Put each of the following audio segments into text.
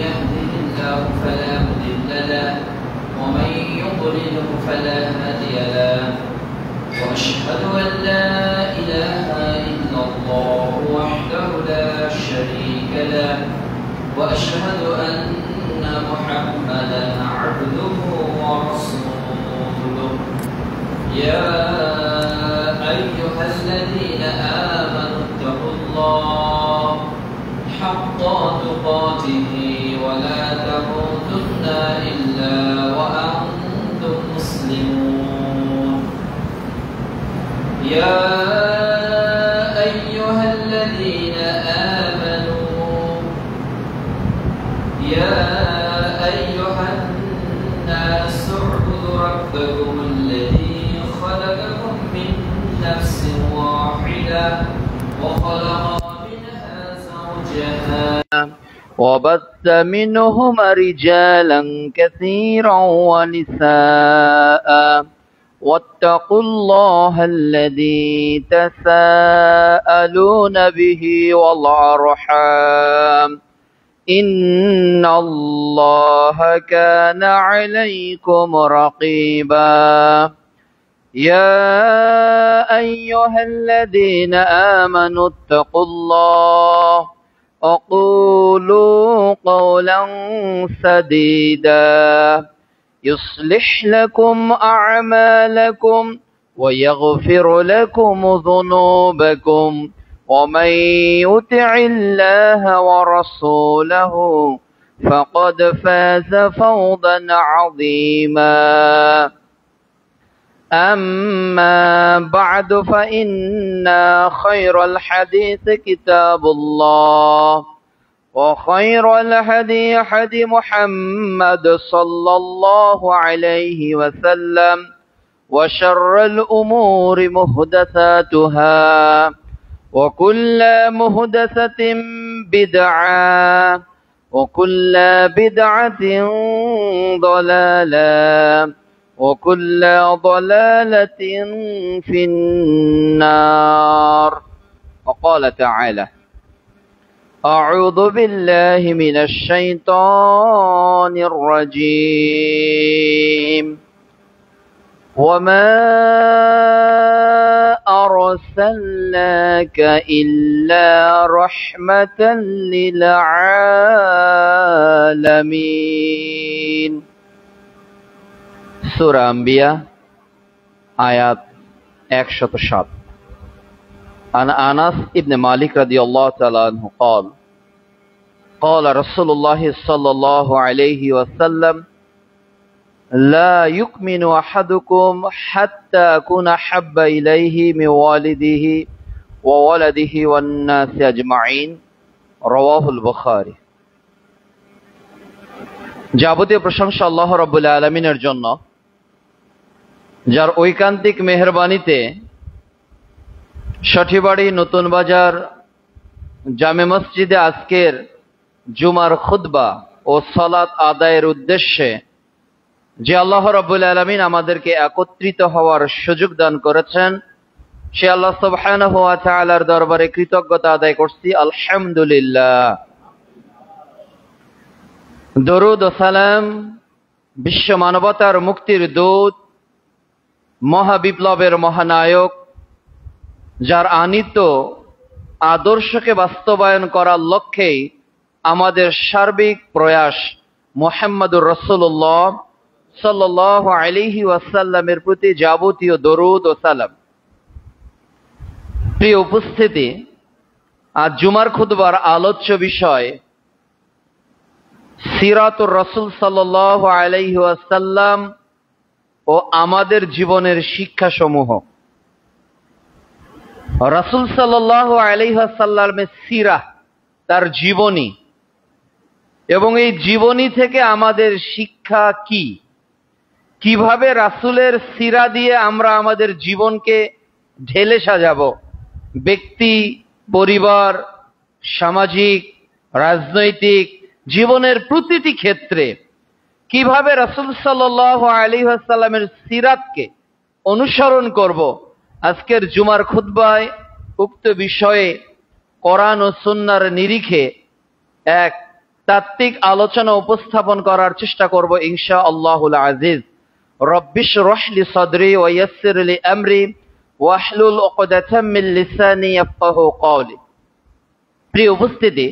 يهده الله فلا مضل له ومن يضلله فلا هادي له وأشهد أن لا إله إلا الله وحده لا شريك له وأشهد أن محمدا عبده ورسوله يا أيها الذين آمنوا اتقوا الله حق تقاته ولا تموتن إلا وأنتم مسلمون يا أيها الذين آمنوا يا أيها الناس اعبدوا ربكم الذي خلقكم من نفس واحدة وخلق منها زوجها وبث منهما رجالا كثيرا ونساء واتقوا الله الذي تساءلون به والأرحام إن الله كان عليكم رقيبا يا أيها الذين آمنوا اتقوا الله وقولوا قولا سديدا يصلح لكم أعمالكم ويغفر لكم ذنوبكم ومن يطع الله ورسوله فقد فاز فوزا عظيما أما بعد فإن خير الحديث كتاب الله وخير الهدي هدي محمد صلى الله عليه وسلم وشر الأمور محدثاتها وكل محدثة بدعة وكل بدعة ضلالة وكل ضلالة في النار. وقال تعالى: أعوذ بالله من الشيطان الرجيم وما أرسلناك إلا رحمة للعالمين সূরা আম্বিয়া আয়াত 107 عن أنس ابن مالك رضي الله تعالى عنه قال قال رسول الله صلى الله عليه وسلم لا يؤمن أحدكم حتى أكون أحب إليه من والده وولده والناس أجمعين رواه البخاري যাবতীয় প্রশংসা আল্লাহ রাব্বুল আলামিনের জন্য, যার ঐকান্তিক মেহেরবানিতে সঠিবাড়ি নতুন বাজার জামে মসজিদে আজকের জুমার খুতবা ও সালাত আদায়ের উদ্দেশ্যে যে আল্লাহ রাব্বুল আলামিন আমাদেরকে একত্রিত হওয়ার সুযোগ দান করেছেন, সে আল্লাহ সুবহানাহু ওয়া তাআলার দরবারে কৃতজ্ঞতা আদায় করছি। আলহামদুলিল্লাহ। দরুদ ও সালাম বিশ্ব মানবতার মুক্তির দূত, মহাবিপ্লবের মহানায়ক, যার আনিত আদর্শকে বাস্তবায়ন করার লক্ষ্যেই আমাদের সার্বিক প্রয়াস মুহাম্মদুর রাসূলুল্লাহ সাল্লাল্লাহু আলাইহি ওয়াসাল্লামের প্রতি যাবতীয় দরুদ ও সালাম। প্রিয় উপস্থিতি, আজ জুমার খুতবার আলোচ্য বিষয় সিরাতুর রাসূল সাল্লাল্লাহু আলাইহি ওয়াসাল্লাম ও আমাদের জীবনের শিক্ষাসমূহ। রাসূল সাল্লাল্লাহু আলাইহি ওয়াসাল্লামের সিরাহ, তার জীবনী, এবং এই জীবনী থেকে আমাদের শিক্ষা কি, কিভাবে রাসূলের সিরা দিয়ে আমরা আমাদের জীবনকে ঢেলে সাজাবো, ব্যক্তি, পরিবার, সামাজিক, রাজনৈতিক জীবনের প্রতিটি ক্ষেত্রে কিভাবে রাসূল সাল্লাল্লাহু আলাইহি ওয়াসাল্লামের সিরাতকে অনুসরণ করব, আজকের জুমার খুতবায় উক্ত বিষয়ে কোরআন ও সুন্নাহর নিরিখে এক তাত্ত্বিক আলোচনা উপস্থাপন করার চেষ্টা করব ইনশাআল্লাহুল আজিজ। রব্বিশরাহ লি সাদরি ওয়া ইয়াসসির লি আমরি ওয়াহলুল উকদাতাম মিন লিসানি ইয়াফকাহু কওলি। প্রিয় উপস্থিতি,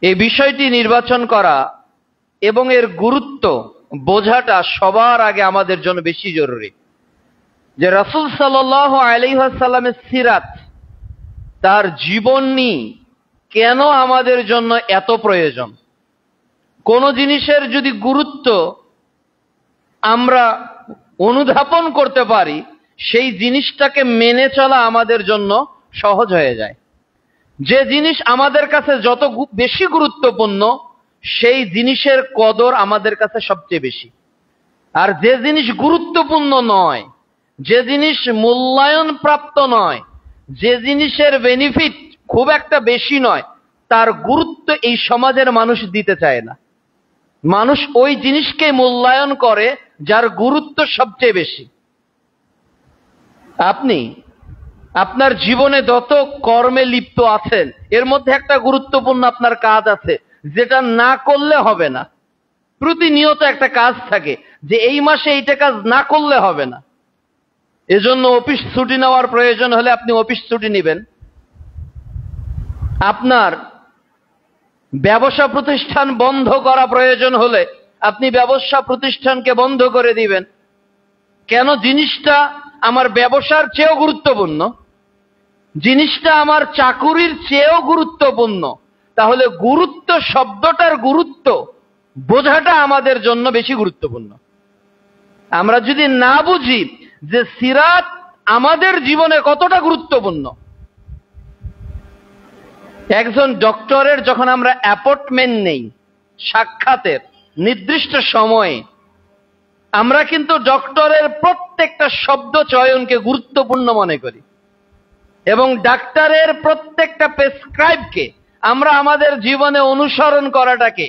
এই বিষয়টি নির্বাচন করা এবং এর গুরুত্ব বোঝাটা সবার আগে আমাদের জন্য বেশি জরুরি। যে রাসূল সাল্লাল্লাহু আলাইহি ওয়াসাল্লামের সিরাত, তার জীবনী কেন আমাদের জন্য এত প্রয়োজন। কোন জিনিসের যদি গুরুত্ব আমরা অনুধাবন করতে পারি, সেই জিনিসটাকে মেনে চলা আমাদের জন্য সহজ হয়ে যায়। যে জিনিস আমাদের কাছে যত বেশি গুরুত্বপূর্ণ, সেই জিনিসের কদর আমাদের কাছে সবচেয়ে বেশি। আর যে জিনিস গুরুত্বপূর্ণ নয়, যে জিনিস মূল্যায়ন প্রাপ্ত নয়, যে জিনিসের বেনিফিট খুব একটা বেশি নয়, তার গুরুত্ব এই সমাজের মানুষ দিতে চায় না। মানুষ ওই জিনিসকে মূল্যায়ন করে যার গুরুত্ব সবচেয়ে বেশি। আপনি আপনার জীবনে যত কর্মে লিপ্ত আছেন, এর মধ্যে একটা গুরুত্বপূর্ণ আপনার কাজ আছে যেটা না করলে হবে না। প্রতিনিয়ত একটা কাজ থাকে যে এই মাসে এইটা কাজ না করলে হবে না। এজন্য অফিস ছুটি নেওয়ার প্রয়োজন হলে আপনি অফিস ছুটি নেবেন। আপনার ব্যবসা প্রতিষ্ঠান বন্ধ করা প্রয়োজন হলে আপনি ব্যবসা প্রতিষ্ঠানকে বন্ধ করে দিবেন। কেন? জিনিসটা আমার ব্যবসার চেয়েও গুরুত্বপূর্ণ, জিনিসটা আমার চাকুরির চেয়েও গুরুত্বপূর্ণ। তাহলে গুরুত্ব শব্দটার গুরুত্ব বোঝাটা আমাদের জন্য বেশি গুরুত্বপূর্ণ। আমরা যদি না বুঝি যে সিরাত আমাদের জীবনে কতটা গুরুত্বপূর্ণ। একজন ডক্টরের যখন আমরা অ্যাপয়েন্টমেন্ট নেই সাক্ষাতের নির্দিষ্ট সময়ে, আমরা কিন্তু ডক্টরের প্রত্যেকটা শব্দ চয়নকে গুরুত্বপূর্ণ মনে করি এবং ডাক্তারের প্রত্যেকটা প্রেসক্রাইবকে আমরা আমাদের জীবনে অনুসরণ করাটাকে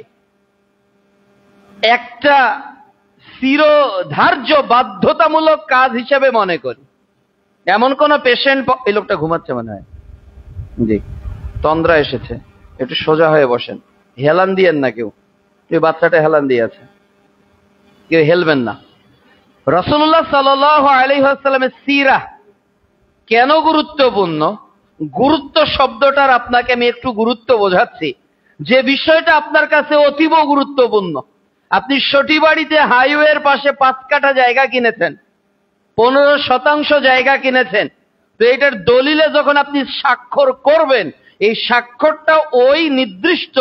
একটা চিরধার্য বাধ্যতামূলক কাজ হিসেবে মনে করি। এমন কোন পেশেন্ট, এই লোকটা ঘুমাচ্ছে মনে হয়, জি তন্দ্রা এসেছে, একটু সোজা হয়ে বসেন, হেলান দিয়েন না কেউ, এই বাচ্চাটা হেলান দিয়েছে, কেউ হেলবেন না। রাসূলুল্লাহ সাল্লাল্লাহু আলাইহি ওয়াসাল্লামের সিরাহ কেন গুরুত্বপূর্ণ? গুরুত্ব শব্দটার আপনাকে আমি একটু গুরুত্ব বোঝাচ্ছি। যে বিষয়টা আপনার কাছে অতীব গুরুত্বপূর্ণ, আপনি সটিবাড়িতে হাইওয়ের পাশে 5 কাঠা জায়গা কিনেছেন, 15% জায়গা কিনেছেন, তো এটার দলিলে যখন আপনি স্বাক্ষর করবেন, এই স্বাক্ষরটা ওই নির্দিষ্ট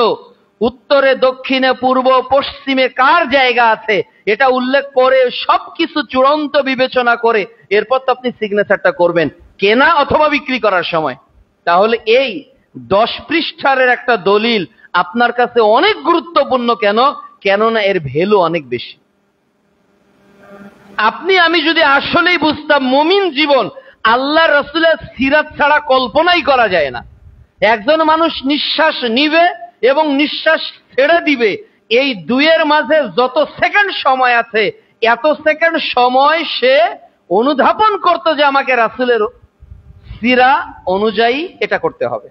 উত্তরে, দক্ষিণে, পূর্ব, পশ্চিমে কার জায়গা আছে এটা উল্লেখ করে সবকিছু চূড়ান্ত বিবেচনা করে এরপর তো আপনি সিগনেচারটা করবেন কেনা অথবা বিক্রি করার সময়। তাহলে এই 10 পৃষ্ঠার একটা দলিল আপনার কাছে অনেক গুরুত্বপূর্ণ। কেন? কেননা এর ভ্যালু অনেক বেশি। আপনি আমি যদি আসলেই বুঝতাম মুমিন জীবন আল্লাহ রাসূলের সিরাত ছাড়া কল্পনাই করা যায় না। একজন মানুষ নিঃশ্বাস নিবে এবং নিঃশ্বাস ছেড়ে দিবে, এই দুইয়ের মাঝে যত সেকেন্ড সময় আছে, এত সেকেন্ড সময় সে অনুধাবন করত যে আমাকে রাসূলের সিরা অনুযায়ী এটা করতে হবে।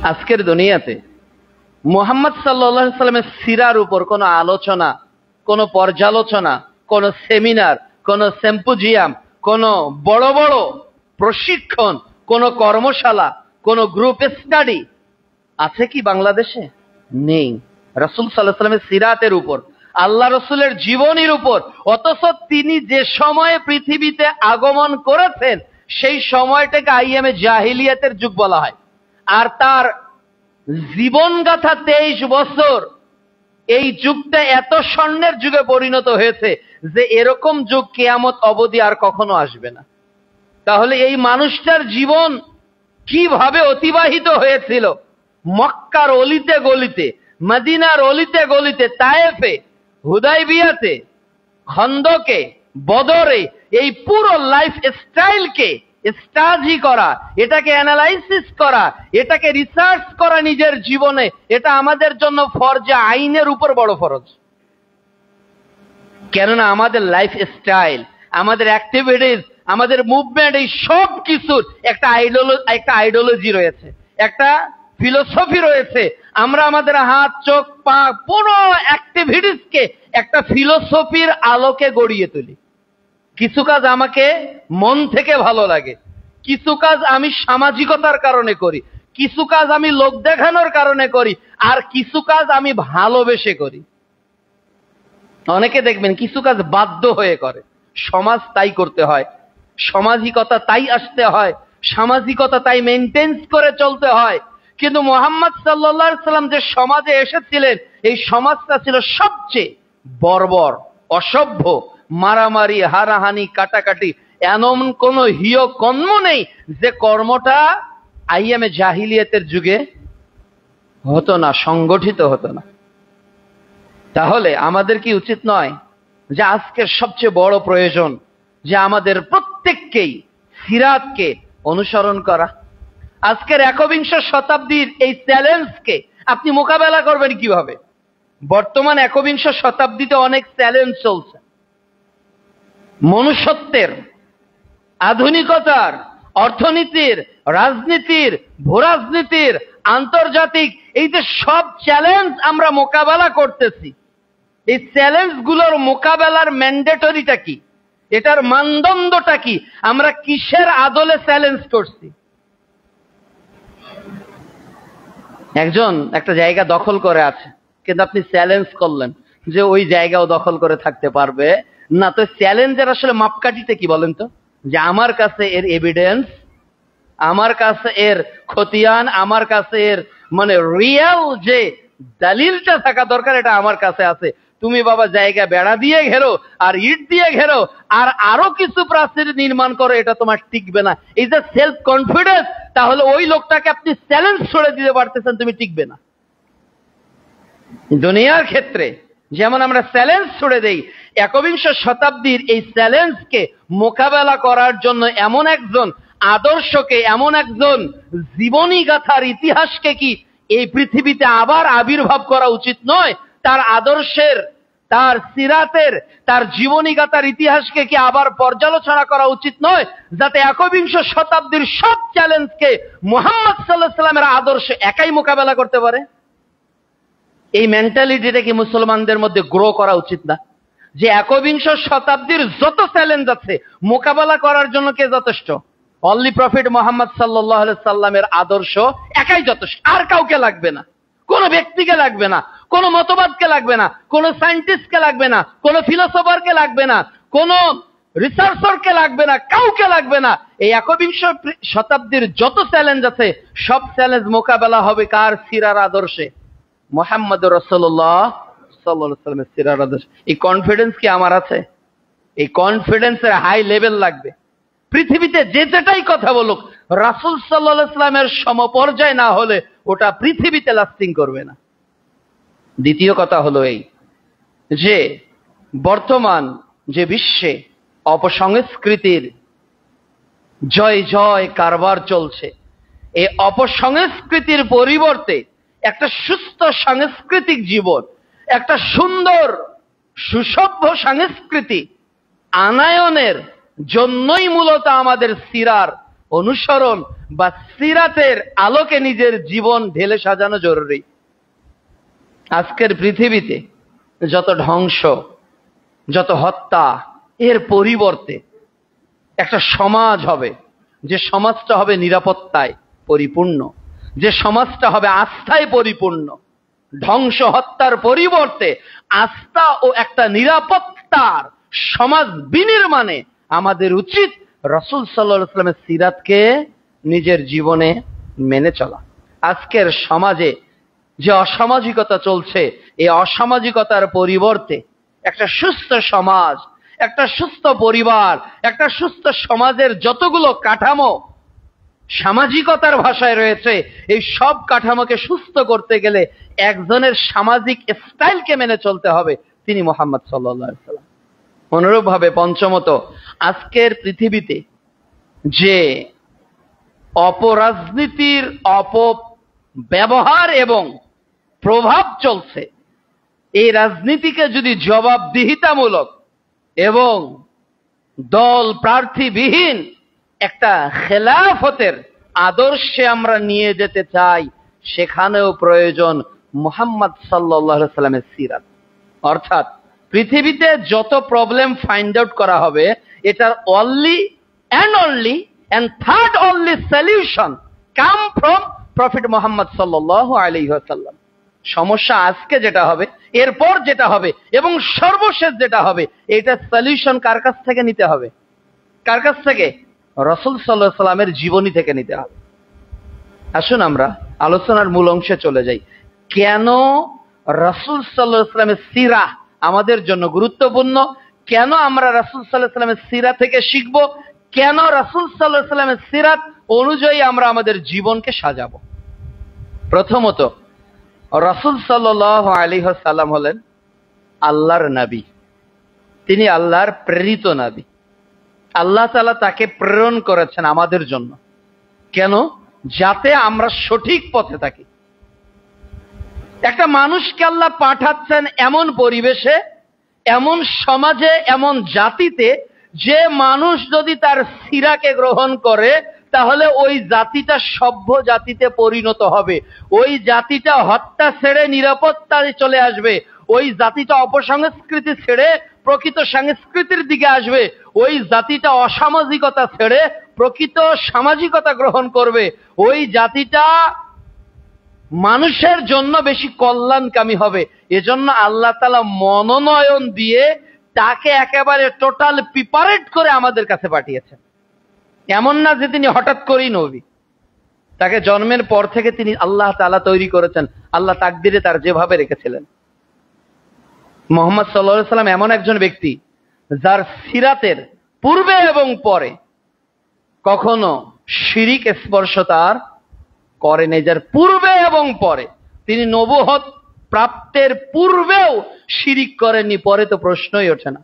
আজকের দুনিয়াতে মুহাম্মদ সাল্লাল্লাহু আলাইহি সাল্লামের সিরার উপর কোনো আলোচনা, কোনো পর্যালোচনা, কোনো সেমিনার, কোনো সিম্পোজিয়াম, কোনো বড় বড় প্রশিক্ষণ, কোনো কর্মশালা, কোনো গ্রুপ স্টাডি আছে কি বাংলাদেশে? নেই। রাসূল সাল্লাল্লাহু আলাইহি সাল্লামের সিরাতের উপর, আল্লাহ রাসূলের জীবনীর উপর, অথচ তিনি যে সময়ে পৃথিবীতে আগমন করেছেন সেই সময়টাকে আইয়ামে জাহিলিয়াতের যুগ বলা হয়। আর তার জীবনগাথা 23 বছর, এই যুগটা এত স্বর্ণের যুগে পরিণত হয়েছে যে এরকম যুগ কিয়ামত অবধি আর কখনো আসবে না। তাহলে এই মানুষটার জীবন কিভাবে অতিবাহিত হয়েছিল? মক্কার অলিতে গলিতে, মদিনার অলিতে গলিতে, তায়েফে, হুদাইবিয়াতে, খন্দকে, বদরে, এই পুরো লাইফ স্টাইলকে স্টাডি করা, এটাকে অ্যানালাইসিস করা, এটাকে রিসার্চ করা নিজের জীবনে, এটা আমাদের জন্য ফরজে আইনের উপর বড় ফরজ। কেননা আমাদের লাইফ স্টাইল, আমাদের অ্যাক্টিভিটিস, আমাদের মুভমেন্ট, এই সব কিছুর একটা আইডিওলজি রয়েছে, একটা ফিলোসফি রয়েছে। আমরা আমাদের হাত, চোখ, পা, পুরো অ্যাক্টিভিটিসকে একটা ফিলোসফির আলোকে গড়িয়ে তুলি। কিছু কাজ আমাকে মন থেকে ভালো লাগে, কিছু কাজ আমি সামাজিকতার কারণে করি, কিছু কাজ আমি লোক দেখানোর কারণে করি, আর কিছু কাজ আমি ভালোবেসে করি। অনেকে দেখবেন কিছু কাজ বাধ্য হয়ে করে, সমাজ তাই করতে হয়, সামাজিকতা তাই আসতে হয়, সামাজিকতা তাই মেনটেন্স করে চলতে হয়। কিন্তু মুহাম্মদ সাল্লাল্লাহু আলাইহি সাল্লাম যে সমাজে এসেছিলেন, এই সমাজটা ছিল সবচেয়ে বর্বর, অসভ্য, মারামারি, হারাহানি, কাটাকাটি, এমন কোন হিয় কর্ম নেই যে কর্মটা আইয়ামে জাহিলিয়াতের যুগে হতো না, সংগঠিত হতো না। তাহলে আমাদের কি উচিত নয় যে আজকের সবচেয়ে বড় প্রয়োজন যে আমাদের প্রত্যেককেই সিরাতকে অনুসরণ করা? আজকের একবিংশ শতাব্দীর এই চ্যালেঞ্জকে আপনি মোকাবেলা করবেন কিভাবে? বর্তমান একবিংশ শতাব্দীতে অনেক চ্যালেঞ্জ চলছে, মনুষ্যত্বের, আধুনিকতার, অর্থনীতির, রাজনীতির, ভূরাজনীতির, আন্তর্জাতিক, এই যে সব চ্যালেঞ্জ আমরা মোকাবেলা করতেছি, এই চ্যালেঞ্জগুলোর মোকাবেলার ম্যান্ডেটরিটা কি? এটার মানদণ্ডটা কি? আমরা কিসের আদলে চ্যালেঞ্জ করছি? একজন একটা জায়গা দখল করে আছে, কিন্তু আপনি চ্যালেঞ্জ করলেন যে ওই জায়গাও দখল করে থাকতে পারবে না। তো চ্যালেঞ্জের আসলে মাপকাঠিটা কি বলেন তো? যে আমার কাছে এর এভিডেন্স, আমার কাছে এর খতিয়ান, আমার কাছে এর মানে রিয়েল যে দলিলটা থাকা দরকার, এটা আমার কাছে আছে। তুমি বাবা জায়গা বেড়া দিয়ে ঘেরো আর ইট দিয়ে ঘেরো আর আরো কিছু প্রাচীর নির্মাণ করো, এটা তোমার টিকবে না। এই যে সেলফ কনফিডেন্স, তাহলে ওই লোকটাকে আপনি চ্যালেঞ্জ ছড়ে দিতে পারতেছেন, তুমি টিকবে না। দুনিয়ার ক্ষেত্রে যেমন আমরা চ্যালেঞ্জ ছড়ে দেই, একবিংশ শতাব্দীর এই চ্যালেঞ্জকে মোকাবেলা করার জন্য এমন একজন আদর্শকে, এমন একজন জীবনী গাথার ইতিহাসকে কি এই পৃথিবীতে আবার আবির্ভাব করা উচিত নয়? তার আদর্শের, তার সিরাতের, তার জীবনী গাথার ইতিহাসকে কি আবার পর্যালোচনা করা উচিত নয়, যাতে একবিংশ শতাব্দীর সব চ্যালেঞ্জকে মুহাম্মদ সাল্লাল্লাহু আলাইহি সাল্লামের আদর্শ একাই মোকাবেলা করতে পারে? এই মেন্টালিটিটা কি মুসলমানদের মধ্যে গ্রো করা উচিত না? যে একবিংশ শতাব্দীর যত চ্যালেঞ্জ আছে মোকাবেলা করার জন্য কে যথেষ্ট? অনলি প্রফেট মুহাম্মদ সাল্লাল্লাহু আলাইহি সাল্লামের আদর্শ একাই যথেষ্ট, আর কাউকে লাগবে না। কোন ব্যক্তিকে লাগবে না, কোন মতবাদকে লাগবে না, কোন সায়েন্টিস্টকে লাগবে না, কোন ফিলোসফারকে লাগবে না, কোন রিসার্চারকে লাগবে না, কাউকে লাগবে না। এই একবিংশ শতাব্দীর যত চ্যালেঞ্জ আছে সব চ্যালেঞ্জ মোকাবেলা হবে কার? সিরার আদর্শে, মুহাম্মদ রাসূলুল্লাহ সাল্লাল্লাহু আলাইহি ওয়াসাল্লামের সিরার আদর্শ। এই কনফিডেন্স কি আমার আছে? এই কনফিডেন্সের হাই লেভেল লাগবে। পৃথিবীতে যে যেটাই কথা বলুক, রাসূল সাল্লাল্লাহু আলাইহি ওয়াসাল্লামের সমপর্যায় না হলে ওটা পৃথিবীতে লাস্টিং করবে না। দ্বিতীয় কথা হলো এই যে বর্তমান যে বিশ্বে অপসংস্কৃতির জয় জয় কারবার চলছে, এই অপসংস্কৃতির পরিবর্তে একটা সুস্থ সাংস্কৃতিক জীবন, একটা সুন্দর সুসভ্য সংস্কৃতি আনায়নের জন্যই মূলত আমাদের সিরার অনুসরণ বা সিরাতের আলোকে নিজের জীবন ঢেলে সাজানো জরুরি। আজকের পৃথিবীতে যত ধ্বংস, যত হত্যা, এর পরিবর্তে একটা সমাজ হবে, যে সমাজটা হবে নিরাপত্তায় পরিপূর্ণ, যে সমাজটা হবে আস্থায় পরিপূর্ণ। ধ্বংস হত্যার পরিবর্তে আস্থা ও একটা নিরাপত্তার সমাজ বিনির্মাণে আমাদের উচিত রাসূল সাল্লাল্লাহু আলাইহি ওয়াসাল্লামের সিরাতকে নিজের জীবনে মেনে চলা। আজকের সমাজে যে অসামাজিকতা চলছে, এই অসামাজিকতার পরিবর্তে একটা সুস্থ সমাজ, একটা সুস্থ পরিবার, একটা সুস্থ সমাজের যতগুলো কাঠামো সামাজিকতার ভাষায় রয়েছে, এই সব কাঠামোকে সুস্থ করতে গেলে একজনের সামাজিক স্টাইলকে মেনে চলতে হবে, তিনি মুহাম্মদ সাল্লাল্লাহু আলাইহি ওয়াসাল্লাম। অনুরূপভাবে পঞ্চমত, আজকের পৃথিবীতে যে অপরাজনীতির অপব্যবহার এবং প্রভাব চলছে, এই রাজনীতিকে যদি জবাবদিহিতামূলক এবং দল প্রার্থীবিহীন একটা খেলাফতের আদর্শে আমরা নিয়ে যেতে চাই, সেখানেও প্রয়োজন মুহাম্মদ সাল্লাল্লাহু আলাইহি সাল্লামের সিরাত। অর্থাৎ পৃথিবীতে যত প্রবলেম ফাইন্ড আউট করা হবে, এটার only and third only solution come from prophet Muhammad সাল্লাল্লাহু আলাইহি ওয়াসাল্লাম। সমস্যা আজকে যেটা হবে, এরপর যেটা হবে এবং সর্বশেষ যেটা হবে, এটা সলিউশন কার কাছ থেকে নিতে হবে? কার কাছ থেকে? রাসূল সাল্লাল্লাহু আলাইহি সাল্লামের জীবনী থেকে নিতে হবে। আসুন আমরা আলোচনার মূল অংশে চলে যাই। কেন রাসূল সাল্লাল্লাহু আলাইহি সাল্লামের সিরা আমাদের জন্য গুরুত্বপূর্ণ? কেন আমরা রাসূল সাল্লাল্লাহু আলাইহি সাল্লামের সিরা থেকে শিখব? কেন রাসূল সাল্লাল্লাহু আলাইহি সাল্লামের সিরাত অনুযায়ী আমরা আমাদের জীবনকে সাজাবো? প্রথমত, রাসূল সাল্লাল্লাহু আলাইহি ওয়াসাল্লাম হলেন আল্লাহর নবী। তিনি আল্লাহর প্রেরিত নবী। আল্লাহ তাআলা তাকে প্রেরণ করেছেন আমাদের জন্য। কেন? যাতে আমরা সঠিক পথে থাকি। একটা মানুষকে আল্লাহ পাঠাচ্ছেন এমন পরিবেশে, এমন সমাজে, এমন জাতিতে, যে মানুষ যদি তার সিরাকে গ্রহণ করে তাহলে ওই জাতিটা সভ্য জাতিতে পরিণত হবে। ওই জাতিটা হত্যা ছেড়ে নিরাপত্তায় চলে আসবে। ওই জাতিটা অপসংস্কৃতি ছেড়ে প্রকৃত সংস্কৃতির দিকে আসবে। ওই জাতিটা অসামাজিকতা ছেড়ে প্রকৃত সামাজিকতা গ্রহণ করবে। ওই জাতিটা মানুষের জন্য বেশি কল্যাণকামী হবে। এজন্য আল্লাহ তাআলা মনোনয়ন দিয়ে তাকে একেবারে টোটাল প্রিপারেট করে আমাদের কাছে পাঠিয়েছেন। এমন না যে তিনি হঠাৎ করেই নবী। তাকে জন্মের পর থেকে তিনি আল্লাহ তাআলা তৈরি করেছেন, আল্লাহ তাকদিরে তার যেভাবে রেখেছিলেন। মুহাম্মদ সাল্লাল্লাহু আলাইহি সাল্লাম এমন একজন ব্যক্তি যার সিরাতের পূর্বে এবং পরে কখনো শিরিক স্পর্শ তার করে নাই। যার পূর্বে এবং পরে, তিনি নবুয়ত প্রাপ্তের পূর্বেও শিরিক করেননি, পরে তো প্রশ্নই ওঠে না।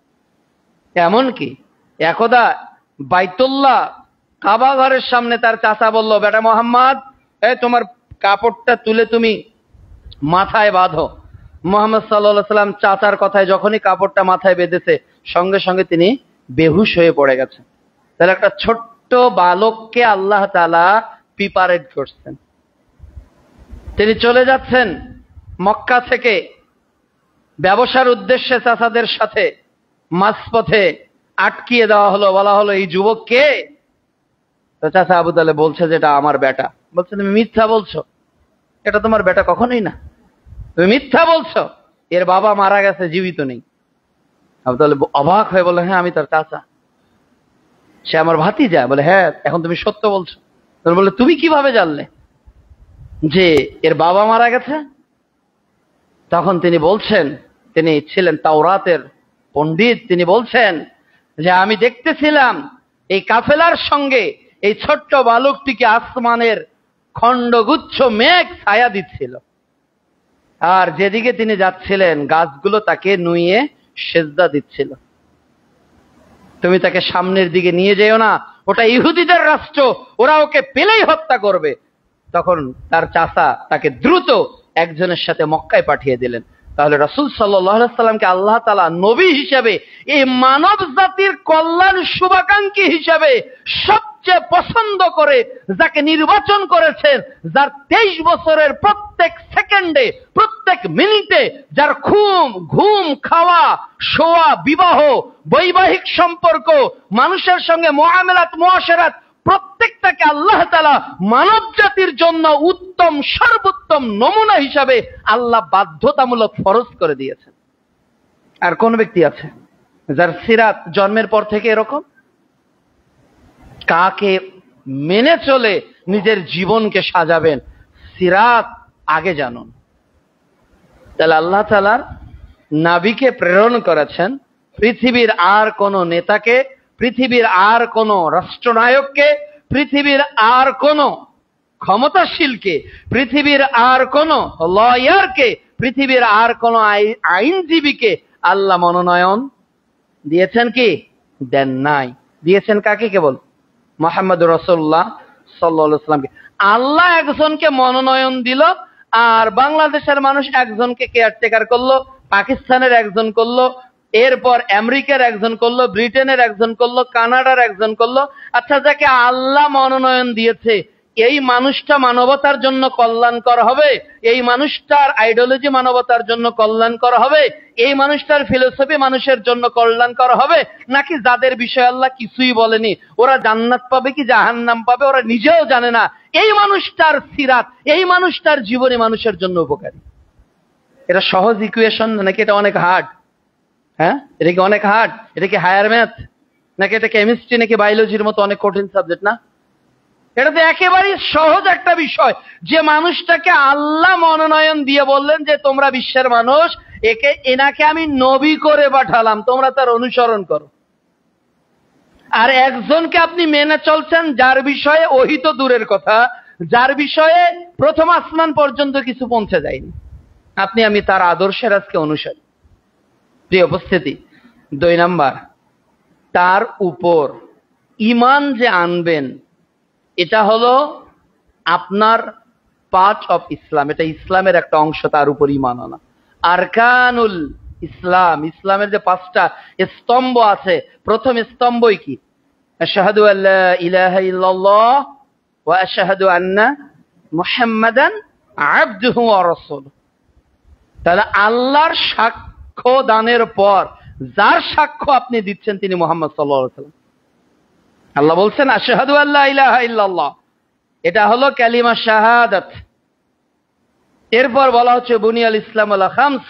এমনকি একদা বাইতুল্লাহ কাবা ঘরের সামনে তার চাচা বলল, বেটা মোহাম্মদ, তোমার কাপড়টা তুলে তুমি মাথায় বাঁধো। মুহাম্মদ সাল্লাল্লাহু আলাইহি সাল্লাম চাচার কথায় যখনই কাপড়টা মাথায় বেঁধেছে, সঙ্গে সঙ্গে তিনি বেহুশ হয়ে পড়ে গেছেন। তাহলে একটা ছোট্ট বালককে আল্লাহ তাআলা প্রিপারেট করছেন। তিনি চলে যাচ্ছেন মক্কা থেকে ব্যবসার উদ্দেশ্যে। চাচাদের সাথে মাঝপথে আটকিয়ে দেওয়া হলো, বলা হলো, এই যুবক কে? তো চাচা আবু তালেব বলছে যে এটা আমার বেটা। বলছে, তুমি মিথ্যা বলছো, এটা তোমার বেটা কখনোই না, তুমি মিথ্যা বলছো, এর বাবা মারা গেছে, জীবিত নেই। আবু তালেব অবাক হয়ে বলে, হ্যাঁ আমি তার চাচা, সে আমার ভাতিজা। বলে, হ্যাঁ এখন তুমি সত্য বলছো। বলে, তুমি কিভাবে জানলে যে এর বাবা মারা গেছে? তখন তিনি বলছেন, তিনি ছিলেন তাওরাতের পণ্ডিত, তিনি বলছেন যে আমি দেখতেছিলাম এই কাফেলার সঙ্গে এই ছোট্ট বালকটিকে আসমানের খণ্ডগুচ্ছ মেঘ ছায়া দিচ্ছিল, আর যেদিকে তিনি যাচ্ছিলেন গাছগুলো তাকে নুইয়ে সেজদা দিচ্ছিল। তুমি তাকে সামনের দিকে নিয়ে যেও না, ওটা ইহুদিদের রাষ্ট্র, ওরা ওকে পেলেই হত্যা করবে। তখন তার চাচা তাকে দ্রুত একজনের সাথে মক্কায় পাঠিয়ে দিলেন। তাহলে রাসূল সাল্লাল্লাহু আলাইহি সাল্লামকে আল্লাহ তাআলা নবী হিসেবে, এই মানব জাতির কল্যাণ শুভাকাঙ্ক্ষী হিসেবে সবচেয়ে পছন্দ করে যাকে নির্বাচন করেছেন, যার 23 বছরের প্রত্যেক সেকেন্ডে, প্রত্যেক মিনিটে, যার ঘুম, খাওয়া, শোয়া, বিবাহ, বৈবাহিক সম্পর্ক, মানুষের সঙ্গে মুআমালাত, মুআশারাত, প্রত্যেকটাকে আল্লাহ তাআলা মানব জাতির জন্য উত্তম, সর্বোত্তম নমুনা হিসাবে আল্লাহ বাধ্যতামূলক ফরজ করে দিয়েছেন। আর কোন ব্যক্তি আছে যার সিরাত জন্মের পর থেকে এরকম? কাকে মেনে চলে নিজের জীবনকে সাজাবেন, সিরাত আগে জানুন। তাহলে আল্লাহ তাআলার নবীকে প্রেরণ করেছেন, পৃথিবীর আর কোন নেতাকে, পৃথিবীর আর কোন রাষ্ট্রনায়ককে, পৃথিবীর আর কোন ক্ষমতাশীলকে, পৃথিবীর আর কোন লয়ারকে, পৃথিবীর আর কোন আইনজীবীকে আল্লাহ মনোনয়ন দিয়েছেন কি? দেন নাই। দিয়েছেন কাকে? কেবল মুহাম্মদুর রাসূলুল্লাহ সাল্লাল্লাহু আলাইহি ওয়াসাল্লামকে। আল্লাহ একজনকে মনোনয়ন দিল, আর বাংলাদেশের মানুষ একজনকে কেয়ারটেকার করলো, পাকিস্তানের একজন করলো, এরপর আমেরিকার একজন করলো, ব্রিটেনের একজন করলো, কানাডার একজন করলো। আচ্ছা, যাকে আল্লাহ মনোনয়ন দিয়েছে এই মানুষটা মানবতার জন্য কল্যাণকর হবে, এই মানুষটার আইডিওলজি মানবতার জন্য কল্যাণকর হবে, এই মানুষটার ফিলোসফি মানুষের জন্য কল্যাণকর হবে, নাকি যাদের বিষয়ে আল্লাহ কিছুই বলেনি ওরা জান্নাত পাবে কি জাহান্নাম পাবে ওরা নিজেও জানে না, এই মানুষটার সিরাত, এই মানুষটার জীবনী মানুষের জন্য উপকারী? এটা সহজ ইকুয়েশন নাকি এটা অনেক হার্ড? হ্যাঁ, এটা কি অনেক হার্ড? এটা কি হায়ার ম্যাথ নাকি এটা কেমিস্ট্রি নাকি বায়োলজির মতো অনেক কঠিন সাবজেক্ট? না, এটা তো একেবারেই সহজ একটা বিষয়। যে মানুষটাকে আল্লাহ মনোনয়ন দিয়ে বললেন যে তোমরা বিশ্বের মানুষ, এনাকে আমি নবী করে পাঠালাম, তোমরা তার অনুসরণ করো। আর একজনকে আপনি মেনে চলছেন যার বিষয়ে ওহী তো দূরের কথা, যার বিষয়ে প্রথম আসমান পর্যন্ত কিছু পৌঁছে যায়নি, আপনি আমি তার আদর্শের আজকে অনুসারী। প্রিয় উপস্থিতি, 2 নাম্বার, তার উপর ঈমান যে আনবেন এটা হলো আপনার পার্ট অফ ইসলাম, এটা ইসলামের একটা অংশ, তার উপর ঈমান আনা। আরকানুল ইসলাম, ইসলামের যে 5টা স্তম্ভ আছে, প্রথম স্তম্ভই কি? আশহাদু আল্লা ইলাহা ইল্লাল্লাহ ওয়া আশহাদু আন্না মুহাম্মাদান আবদুহু ওয়া রাসূলুহু। তাহলে আল্লাহর সাক্ষ্য দানের পর যার সাক্ষ্য আপনি দিচ্ছেন তিনি মুহাম্মদ সাল্লাল্লাহু আলাইহি ওয়াসাল্লাম। আল্লাহ বলছেন আশহাদু আল্লা ইলাহা ইল্লাল্লাহ, এটা হলো কালিমা শাহাদাত। এরপর বলা হচ্ছে বুনিয়াল ইসলাম আলা খামস,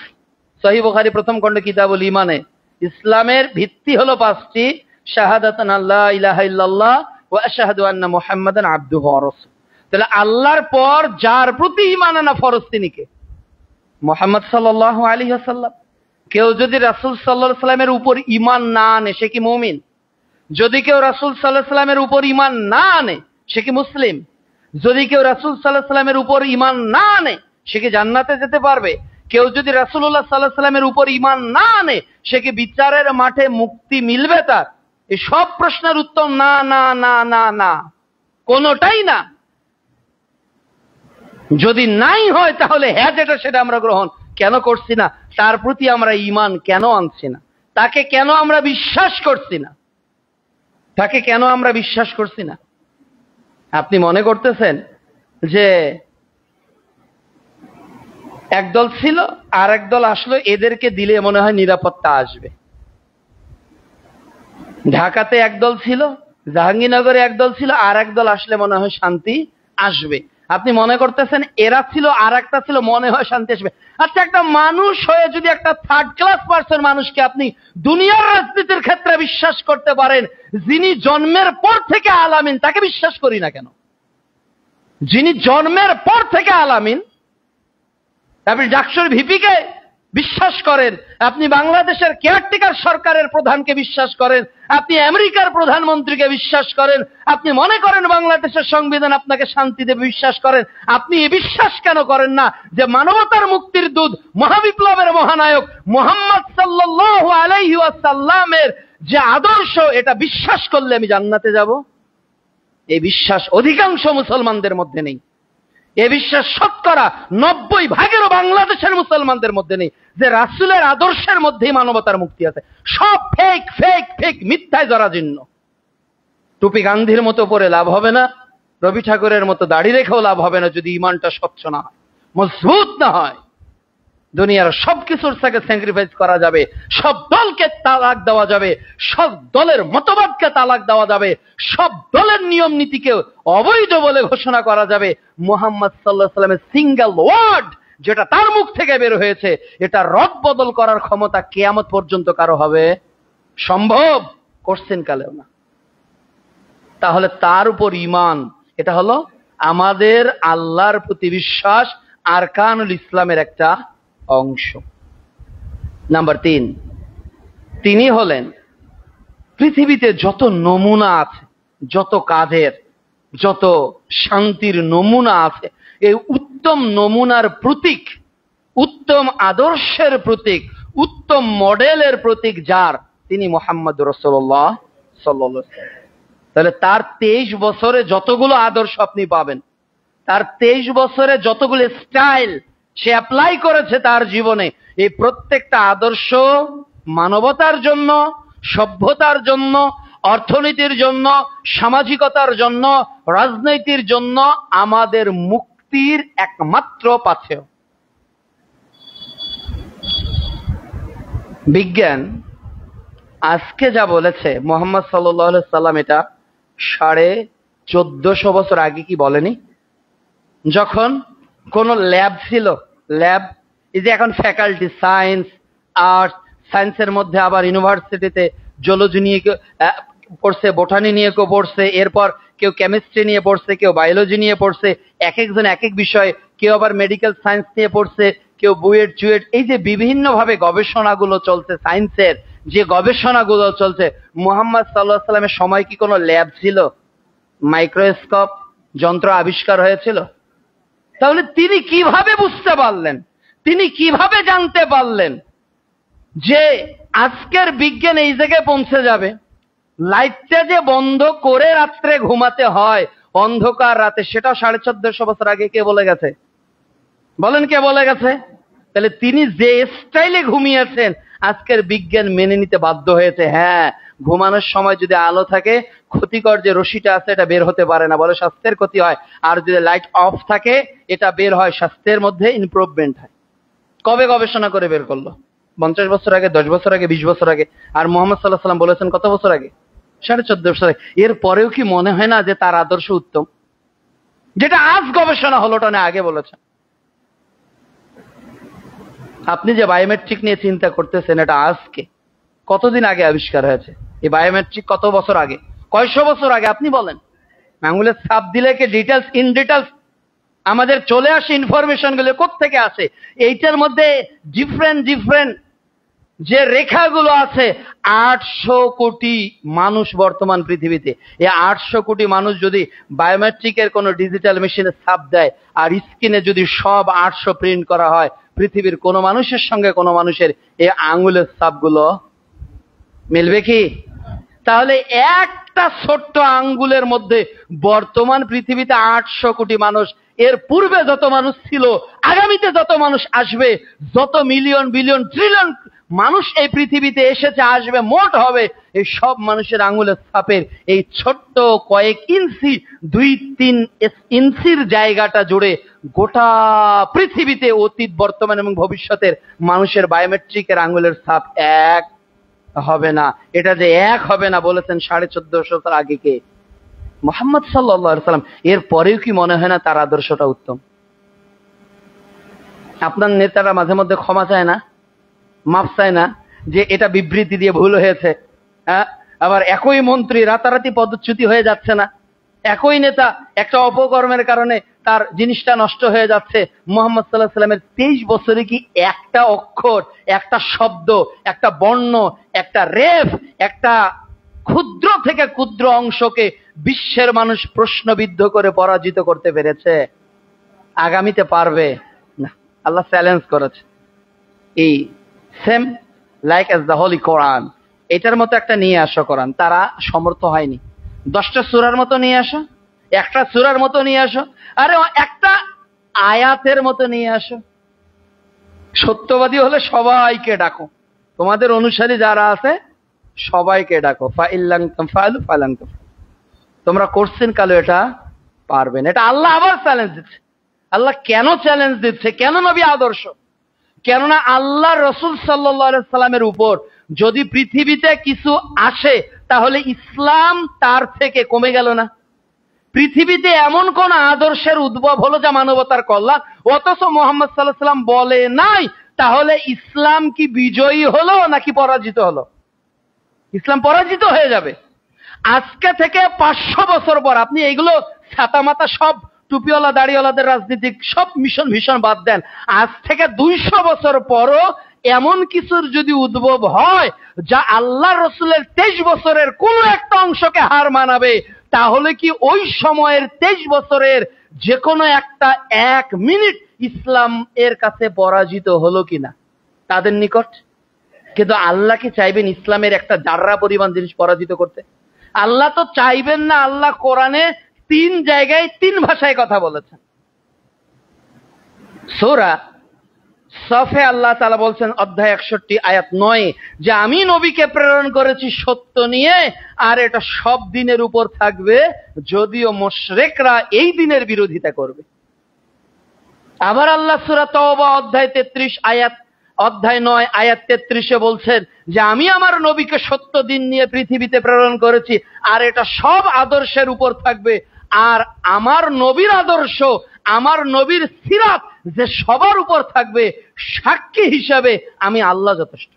সহিহ বুখারী প্রথম খণ্ড কিতাবুল ঈমানে ইসলামের ভিত্তি হলো 5টি, শাহাদাতান আল্লা ইলাহা ইল্লাল্লাহ ওয়া আশহাদু আন্না মুহাম্মাদান আবদুহু ওয়া রাসূলুহু। তাহলে আল্লাহর পর যার প্রতি ঈমান আনা ফরজ তিনি কে? মুহাম্মদ সাল্লাল্লাহু আলাইহি ওয়াসাল্লাম। কেউ যদি রাসূল সাল্লাল্লাহু আলাইহি ওয়াসাল্লামের উপর ঈমান না আনে সে কি মুমিন? যদি কেউ রাসূল সাল্লাল্লাহু আলাইহি ওয়াসাল্লামের উপর ঈমান না আনে সে কি মুসলিম? যদি কেউ রাসূল সাল্লাল্লাহু আলাইহি ওয়াসাল্লামের উপর ঈমান না আনে সে কি জান্নাতে যেতে পারবে? কেউ যদি রাসূলুল্লাহ সাল্লাল্লাহু আলাইহি ওয়াসাল্লামের উপর ঈমান না আনে সে কি বিচারের মাঠে মুক্তি মিলবে তার? এই সব প্রশ্নের উত্তর না না না না না, কোনোটাই না। যদি নাই হয় তাহলে হ্যাঁ যেটা সেটা আমরা গ্রহণ কেন করছি না? তার প্রতি আমরা ঈমান কেন আনছি না? তাকে কেন আমরা বিশ্বাস করছি না? তাকে কেন আমরা বিশ্বাস করছি না? আপনি মনে করতেছেন যে একদল ছিল আর একদল আসলো, এদেরকে দিলে মনে হয় নিরাপত্তা আসবে। ঢাকাতে একদল ছিল, জাহাঙ্গীরনগরে একদল ছিল, আর একদল আসলে মনে হয় শান্তি আসবে। আপনি মনে করতেছেন এরা ছিল আর একটা ছিল, মনে হয় শান্তি আসবে। আচ্ছা, একটা মানুষ হয়ে যদি একটা 3rd ক্লাস পার্সন মানুষকে আপনি দুনিয়ার রাজনীতির ক্ষেত্রে বিশ্বাস করতে পারেন, যিনি জন্মের পর থেকে আলামিন তাকে বিশ্বাস করি না কেন? যিনি জন্মের পর থেকে আলামিন, আপনি ডাকসুর ভিপিকে বিশ্বাস করেন, আপনি বাংলাদেশের কেয়ারটেকার সরকারের প্রধানকে বিশ্বাস করেন, আপনি আমেরিকার প্রধানমন্ত্রীকে বিশ্বাস করেন, আপনি মনে করেন বাংলাদেশের সংবিধান আপনাকে শান্তি দেবে, বিশ্বাস করেন। আপনি এ বিশ্বাস কেন করেন না যে মানবতার মুক্তির দূত, মহাবিপ্লবের মহানায়ক মুহাম্মদ সাল্লাল্লাহু আলাইহি ওয়াসাল্লামের যে আদর্শ, এটা বিশ্বাস করলে আমি জান্নাতে যাব? এই বিশ্বাস অধিকাংশ মুসলমানদের মধ্যে নেই। এ বিশ্বাস শতকরা 90% বাংলাদেশের মুসলমানদের মধ্যে নেই যে রাসূলের আদর্শের মধ্যেই মানবতার মুক্তি আছে। সব ফেক ফেক ফেক, মিথ্যায় জরাজীর্ণ। টুপি গান্ধীর মতো পরে লাভ হবে না, রবি ঠাকুরের মতো দাড়ি রেখেও লাভ হবে না যদি ঈমানটা স্বচ্ছ না হয়, মজবুত না হয়। দুনিয়ার সবকিছুর থেকে স্যাক্রিফাইস করা যাবে, সব দলকে তালাক দেওয়া যাবে, সব দলের মতবাদকে তালাক দেওয়া যাবে, সব দলের নিয়ম নীতিকে অবৈধ বলে ঘোষণা করা যাবে। মুহাম্মদ সাল্লাল্লাহু আলাইহি ওয়াসাল্লামের সিঙ্গেল ওয়ার্ড যেটা তার মুখ থেকে বের হয়েছে, এটা রদ বদল করার ক্ষমতা কিয়ামত পর্যন্ত কারো হবে? সম্ভব? কোশ্চেন কালেও না। তাহলে তার উপর ঈমান, এটা হলো আমাদের আল্লাহর প্রতি বিশ্বাস, আরকানুল ইসলামের একটা অংশ। নাম্বার 3, তিনি হলেন পৃথিবীতে যত নমুনা আছে, যত কাজের, যত শান্তির নমুনা আছে, এই উত্তম নমুনার প্রতীক, উত্তম আদর্শের প্রতীক, উত্তম মডেলের প্রতীক যার, তিনি মুহাম্মদ রাসূলুল্লাহ সাল্লাল্লাহু আলাইহি ওয়াসাল্লাম। তাহলে তার 23 বছরে যতগুলো আদর্শ আপনি পাবেন, তার 23 বছরে যতগুলো স্টাইল সে অ্যাপ্লাই করেছে তার জীবনে, এই প্রত্যেকটা আদর্শ মানবতার জন্য, সভ্যতার জন্য, অর্থনীতির জন্য, সামাজিকতার জন্য, রাজনীতির জন্য আমাদের মুক্তির একমাত্র পাথেয়। বিজ্ঞান আজকে যা বলেছে, মুহাম্মদ সাল্লাল্লাহু আলাইহি সাল্লাম এটা 1450 বছর আগে কি বলেনি? যখন কোন ল্যাব ছিল, ল্যাব এই যে এখন ফ্যাকাল্টি, সায়েন্স, আর্টস, সায়েন্সের মধ্যে আবার ইউনিভার্সিটিতে জুলজি নিয়ে পড়ছে, বোটানি নিয়ে কেউ পড়ছে, এরপর কেউ কেমিস্ট্রি নিয়ে পড়ছে, কেউ বায়োলজি নিয়ে পড়ছে, এক একজন এক এক বিষয়, কেউ আবার মেডিকেল সায়েন্স নিয়ে পড়ছে, কেউ বুয়েট চুয়েট, এই যে বিভিন্নভাবে গবেষণাগুলো চলছে, সায়েন্সের যে গবেষণাগুলো চলছে, মুহাম্মদ সাল্লাল্লাহু আলাইহি সাল্লামের সময় কি কোনো ল্যাব ছিল? মাইক্রোস্কোপ যন্ত্র আবিষ্কার হয়েছিল? তাহলে তিনি কিভাবে বুঝতে পারলেন, তিনি কিভাবে জানতে পারলেন যে আজকের বিজ্ঞান এই জায়গায় পৌঁছে যাবে? লাইটটা যে বন্ধ করে রাত্রে ঘুমাতে হয় অন্ধকার রাতে, সেটা 1450 বছর আগে কে বলে গেছে? বলেন কে বলে গেছে? তাহলে তিনি যে স্টাইলে ঘুমিয়েছেন আজকের বিজ্ঞান মেনে নিতে বাধ্য হয়েছে। হ্যাঁ, ঘুমানোর সময় যদি আলো থাকে, ক্ষতিকর যে রশ্মিটা আছে এটা বের হতে পারে না, বলে স্বাস্থ্যের ক্ষতি হয়। আর যদি লাইট অফ থাকে এটা বের হয়, স্বাস্থ্যের মধ্যে ইমপ্রুভমেন্ট হয়। কবে গবেষণা করে বের করলো? 50 বছর আগে, 10 বছর আগে, 20 বছর আগে। আর মুহাম্মদ সাল্লাল্লাহু আলাইহি সাল্লাম বলেছেন কত বছর আগে? 1450 বছর আগে। এর পরেও কি মনে হয় না যে তার আদর্শ উত্তম? যেটা আজ গবেষণা হলো ওটা না আগে বলেছেন। আপনি যে বায়োমেট্রিক নিয়ে চিন্তা করতেছেন, এটা আজকে কতদিন আগে আবিষ্কার হয়েছে? এই বায়োমেট্রিক কত বছর আগে, কয়শো বছর আগে আপনি বলেন? আঙুলের ছাপ দিলে কি ডিটেলস, ইন ডিটেলস আমাদের চলে আসে ইনফরমেশন গুলো কোত্থেকে আসে? এইটার মধ্যে ডিফারেন্ট যে রেখাগুলো আছে, 800 কোটি মানুষ বর্তমান পৃথিবীতে। এই 800 কোটি মানুষ যদি বায়োমেট্রিকের কোন ডিজিটাল মেশিনে ছাপ দেয় আর স্ক্রিনে যদি সব 800 প্রিন্ট করা হয়, পৃথিবীর কোন মানুষের সঙ্গে কোন মানুষের এই আঙুলের ছাপগুলো মিলবে কি? তাহলে একটা ছোট্ট আঙ্গুলের মধ্যে বর্তমান পৃথিবীতে 800 কোটি মানুষ, এর পূর্বে যত মানুষ ছিল, আগামীতে যত মানুষ আসবে, যত মিলিয়ন বিলিয়ন ট্রিলিয়ন মানুষ এই পৃথিবীতে এসেছে, আসবে, মোট হবে, এই সব মানুষের আঙ্গুলের ছাপের এই ছোট্ট কয়েক ইঞ্চি, 2-3 ইঞ্চির জায়গাটা জুড়ে গোটা পৃথিবীতে অতীত, বর্তমান এবং ভবিষ্যতের মানুষের বায়োমেট্রিকের আঙ্গুলের ছাপ এক হবে না। এটা যে এক হবে না বলেছেন 1450 বছর আগে কে? মুহাম্মদ সাল্লাল্লাহু আলাইহি সাল্লাম। এর পরেও কি মনে হয় না তার আদর্শটা উত্তম? আপনার নেতারা মাঝে মধ্যে ক্ষমা চায় না, মাফ চায় না যে এটা বিবৃতি দিয়ে ভুল হয়েছে? হ্যাঁ, আবার একই মন্ত্রী রাতারাতি পদচ্যুতি হয়ে যাচ্ছে না? একই নেতা একটা অপকর্মের কারণে তার জিনিসটা নষ্ট হয়ে যাচ্ছে। মুহাম্মদ সাল্লাল্লাহু আলাইহি সাল্লামের 23 বছরে কি একটা অক্ষর, একটা শব্দ, একটা বর্ণ, একটা রেফ, একটা ক্ষুদ্র থেকে ক্ষুদ্র অংশকে বিশ্বের মানুষ প্রশ্নবিদ্ধ করে পরাজিত করতে পেরেছে? আগামীতে পারবে না। আল্লাহ চ্যালেঞ্জ করেছে। এই same like as the holy Quran, এটার মতো একটা নিয়ে আসো কোরআন। তারা সমর্থ হয়নি। 10টা সূরার মতো নিয়ে আসো, একটা সূরার মতো নিয়ে আসো, আরে একটা আয়াতের মতো নিয়ে আসো। সত্যবাদী হলে সবাইকে ডাকো, তোমাদের অনুসারী যারা আছে সবাইকে ডাকো। ফাইল্লাং তাফআলু ফালাং তাফআলু, তোমরা করছেন কালো এটা পারবেন। এটা আল্লাহ আবার চ্যালেঞ্জ দিচ্ছে। আল্লাহ কেন চ্যালেঞ্জ দিচ্ছে? কেন নবী আদর্শ? কেননা আল্লাহ রসুল সাল্লাল্লাহু আলাইহি সাল্লামের উপর যদি পৃথিবীতে কিছু আসে তাহলে ইসলাম তার থেকে কমে গেল না। পৃথিবীতে এমন কোন আদর্শের উদ্ভব হলো যা মানবতার কল্যাণ, অথচ মুহাম্মদ সাল্লাল্লাহু আলাইহি সাল্লাম বলে নাই। তাহলে ইসলাম কি বিজয়ী হলো নাকি পরাজিত হলো? ইসলাম পরাজিত হয়ে যাবে। আজকে থেকে 500 বছর পর আপনি এইগুলো ছাতা মাতা সব টুপিওয়ালা দাড়িওয়ালাদের রাজনীতি সব মিশন ভীষণ বাদ দেন। আজ থেকে 200 বছর পরও এমন কিছুর যদি উদ্ভব হয় যা আল্লাহ রসুলের 23 বছরের কোন একটা অংশকে হার মানাবে, তাহলে কি ওই সময়ের 23 বছরের যে কোনো একটা 1 মিনিট ইসলাম এর কাছে পরাজিত হলো কিনা তাদের নিকট? কিন্তু আল্লাহ কি চাইবেন ইসলামের একটা জাররা পরিমাণ জিনিস পরাজিত করতে? আল্লাহ তো চাইবেন না। আল্লাহ কোরআনে 3 জায়গায় 3 ভাষায় কথা বলেছেন। সূরা সফে আল্লাহ তাআলা বলছেন অধ্যায় 61 আয়াত 9 যে আমি নবীকে প্রেরণ করেছি সত্য নিয়ে, আর এটা সব দিনের উপর থাকবে, যদিও মুশরিকরা এই দিনের বিরোধিতা করবে। আবার আল্লাহ সূরা তাওবা অধ্যায় 33 অধ্যায় 9 আয়াত 33-এ বলছেন যে আমি আমার নবীকে সত্য দিন নিয়ে পৃথিবীতে প্রেরণ করেছি, আর এটা সব আদর্শের উপর থাকবে, আর আমার নবীর আদর্শ, আমার নবীর সিরাত যে সবার উপর থাকবে, সাক্ষী হিসাবে আমি আল্লাহ যথেষ্ট।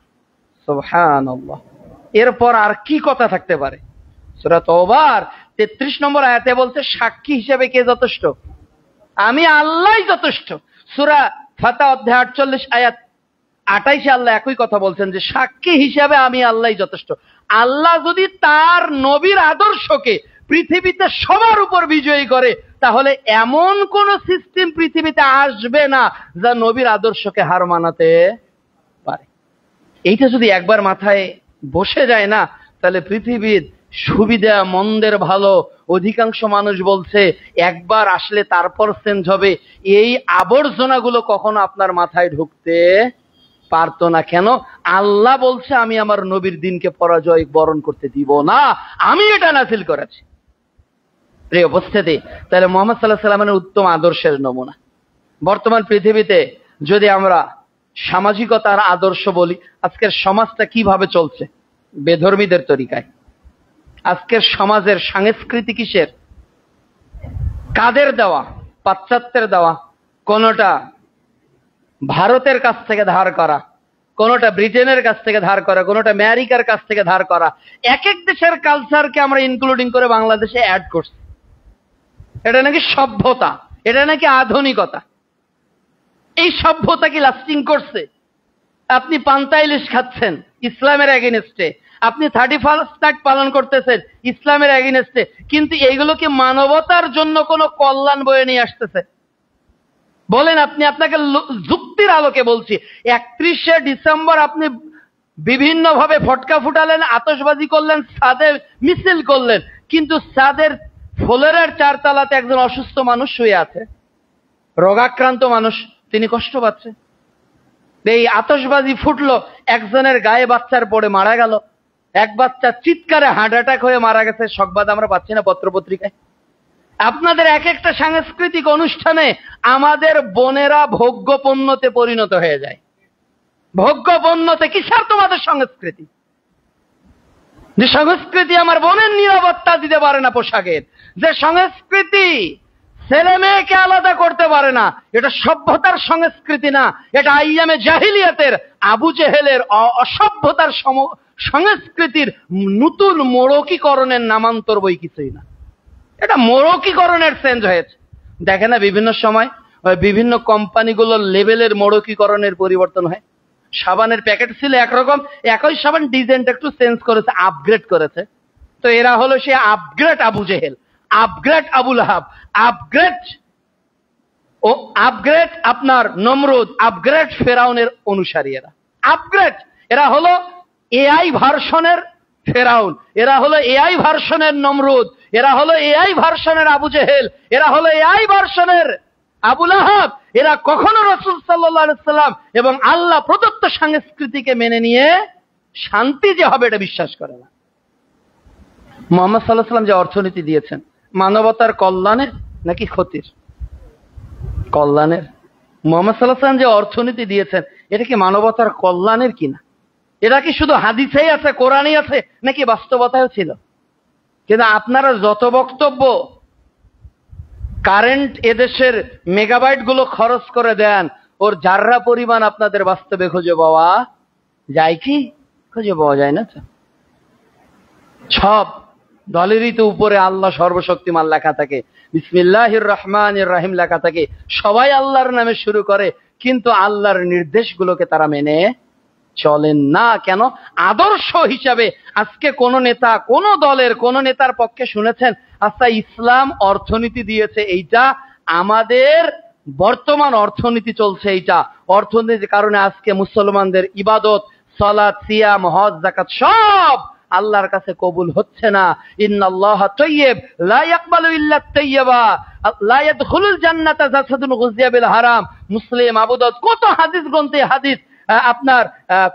সুবহানাল্লাহ। এরপর আর কি কথা থাকতে পারে? সূরা তাওবার 33 নম্বর আয়াতে বলছে সাক্ষী হিসাবে কে যথেষ্ট? আমি আল্লাহই যথেষ্ট। সূরা ফাতহ অধ্যায় 48 আয়াত 28-এ আল্লাহ একই কথা বলছেন যে সাক্ষী হিসাবে আমি আল্লাহই যথেষ্ট। আল্লাহ যদি তার নবীর আদর্শকে পৃথিবীতে সবার উপর বিজয়ী করে, তাহলে এমন কোন সিস্টেম পৃথিবীতে আসবে না যা নবীর আদর্শকে হার মানাতে পারে। এইটা যদি একবার মাথায় বসে যায় না, তাহলে পৃথিবীর সুবিধা মন্দের ভালো অধিকাংশ মানুষ বলছে একবার আসলে তারপর চেঞ্জ হবে, এই আবর্জনাগুলো কখনো আপনার মাথায় ঢুকতে পারতো না। কেন? আল্লাহ বলছে আমি আমার নবীর দিনকে পরাজয় বরণ করতে দিব না, আমি এটা নাযিল করেছি। এই উপস্থিতি তাহলে মুহাম্মদ সাল্লাল্লাহু আলাইহি ওয়াসাল্লামের উত্তম আদর্শের নমুনা। বর্তমান পৃথিবীতে যদি আমরা সামাজিকতার আদর্শ বলি, আজকের সমাজটা কিভাবে চলছে? বেধর্মীদের তরিকায়। আজকের সমাজের সংস্কৃতি কিসের? কাদের দেওয়া? পাশ্চাত্যের দেওয়া। কোনটা ভারতের কাছ থেকে ধার করা, কোনটা ব্রিটেনের কাছ থেকে ধার করা, কোনটা আমেরিকার কাছ থেকে ধার করা। এক এক দেশের কালচারকে আমরা ইনক্লুডিং করে বাংলাদেশে অ্যাড করছি। এটা নাকি সভ্যতা, এটা নাকি আধুনিকতা। এই সভ্যতা কি লাস্টিং করছে? আপনি পান্তা ইলিশ খাচ্ছেন ইসলামের এগেইনস্টে, আপনি 31st নাইট পালন করতেছেন ইসলামের এগেইনস্টে, কিন্তু এইগুলো কি মানবতার জন্য কোনো কল্যাণ বয়ে নিয়ে আসতেছে? বলেন আপনি। আপনাকে যুক্তির আলোকে বলছি। 31শে ডিসেম্বর আপনি বিভিন্ন ভাবে ফটকা ফুটালেন, আতশবাজি করলেন, ছাদে মিছিল করলেন, কিন্তু ছাদের ফ্লোরের 4 তলাতে একজন অসুস্থ মানুষ শুয়ে আছে, রোগাক্রান্ত মানুষ, তিনি কষ্ট পাচ্ছে। এই আতশবাজি ফুটলো, একজনের গায়ে বাচ্চার পড়ে মারা গেল, এক বাচ্চা চিৎকারে হার্ট অ্যাটাক হয়ে মারা গেছে, সংবাদ আমরা পাচ্ছি না পত্রপত্রিকায়। আপনাদের এক একটা সাংস্কৃতিক অনুষ্ঠানে আমাদের বোনেরা ভোগ্যপণ্যতে পরিণত হয়ে যায়। ভোগ্যপণ্যতে কিসের তোমাদের সংস্কৃতি? যে সংস্কৃতি আমার বোনের নিরাপত্তা দিতে পারে না পোশাকের, যে সংস্কৃতি ছেলে মেয়েকে আলাদা করতে পারে না, এটা সভ্যতার সংস্কৃতি না, এটা আইয়ামে জাহিলিয়াতের আবু জেহেলের অসভ্যতার সংস্কৃতির নতুন মোড়কীকরণের নামান্তর বই কিছুই না। এটা মোড়কীকরণের চেঞ্জ হয়েছে। দেখে না বিভিন্ন সময় বিভিন্ন কোম্পানিগুলোর লেভেলের মোড়কীকরণের পরিবর্তন হয়। সাবানের প্যাকেট ছিল একরকম, একই সাবান ডিজাইনটা একটু চেঞ্জ করেছে, আপগ্রেড করেছে। তো এরা হলো সে আপগ্রেড আবু জেহেল, আপগ্রেড আবুল আহাব, আপগ্রেড আপনার নমরুদ, আপগ্রেড ফেরাউনের অনুসারী। এরা আপগ্রেড, এরা হলো এআই ভার্সনের ফেরাউন, এরা হলো এআই ভার্সনের নমরুদ, এরা হলো এআই ভার্সনের আবু জেহেল, এরা হলো এআই ভার্সনের আবুল আহাব। এরা কখনো রাসূল সাল্লাল্লাহু আলাইহি সাল্লাম এবং আল্লাহ প্রদত্ত সংস্কৃতিকে মেনে নিয়ে শান্তি যে হবে এটা বিশ্বাস করে না। মুহাম্মদ সাল্লাল্লাহু আলাইহি সাল্লাম যে অর্থনীতি দিয়েছেন, মানবতার কল্যাণের নাকি ক্ষতির? কল্যাণের। মুহাম্মদ সাল্লাল্লাহু আলাইহি সাল্লাম যে অর্থনীতি দিয়েছেন, এটা কি মানবতার কল্যাণের কিনা? এটা কি শুধু হাদিসেই আছে, কোরআনেই আছে, নাকি বাস্তবতায়ও ছিল? কিন্তু আপনারা যত বক্তব্য কারেন্ট এদেশের মেগাবাইট গুলো খরচ করে দেন, ওর জাররা পরিমাণ আপনাদের বাস্তবে খুঁজে পাওয়া যায় কি? খুঁজে পাওয়া যায় না। সব দলেরই তো উপরে আল্লাহ সর্বশক্তিমান লেখা থাকে, বিসমিল্লাহির রহমানির রহিম লেখা থাকে, সবাই আল্লাহর নামে শুরু করে, কিন্তু আল্লাহর নির্দেশগুলোকে তারা মেনে চলেন না। কেন? আদর্শ হিসাবে আজকে কোন নেতা, কোন দলের কোন নেতার পক্ষে শুনেছেন আচ্ছা ইসলাম অর্থনীতি দিয়েছে এইটা, আমাদের বর্তমান অর্থনীতি চলছে এইটা, অর্থনীতির কারণে আজকে মুসলমানদের ইবাদত, সালাত, সিয়াম, হজ, যাকাত সব আল্লাহর কাছে কবুল হচ্ছে না। ইন্নাল্লাহা তাইয়্যিব লা ইয়াকবালু ইল্লা তাইয়্যিবা লা ইয়াদখুলুল জান্নাতা জাসাদুন গুযিয়া বিল হারাম। মুসলিম, আবু দাউদ, কত হাদিস গ্রন্থে হাদিস আপনার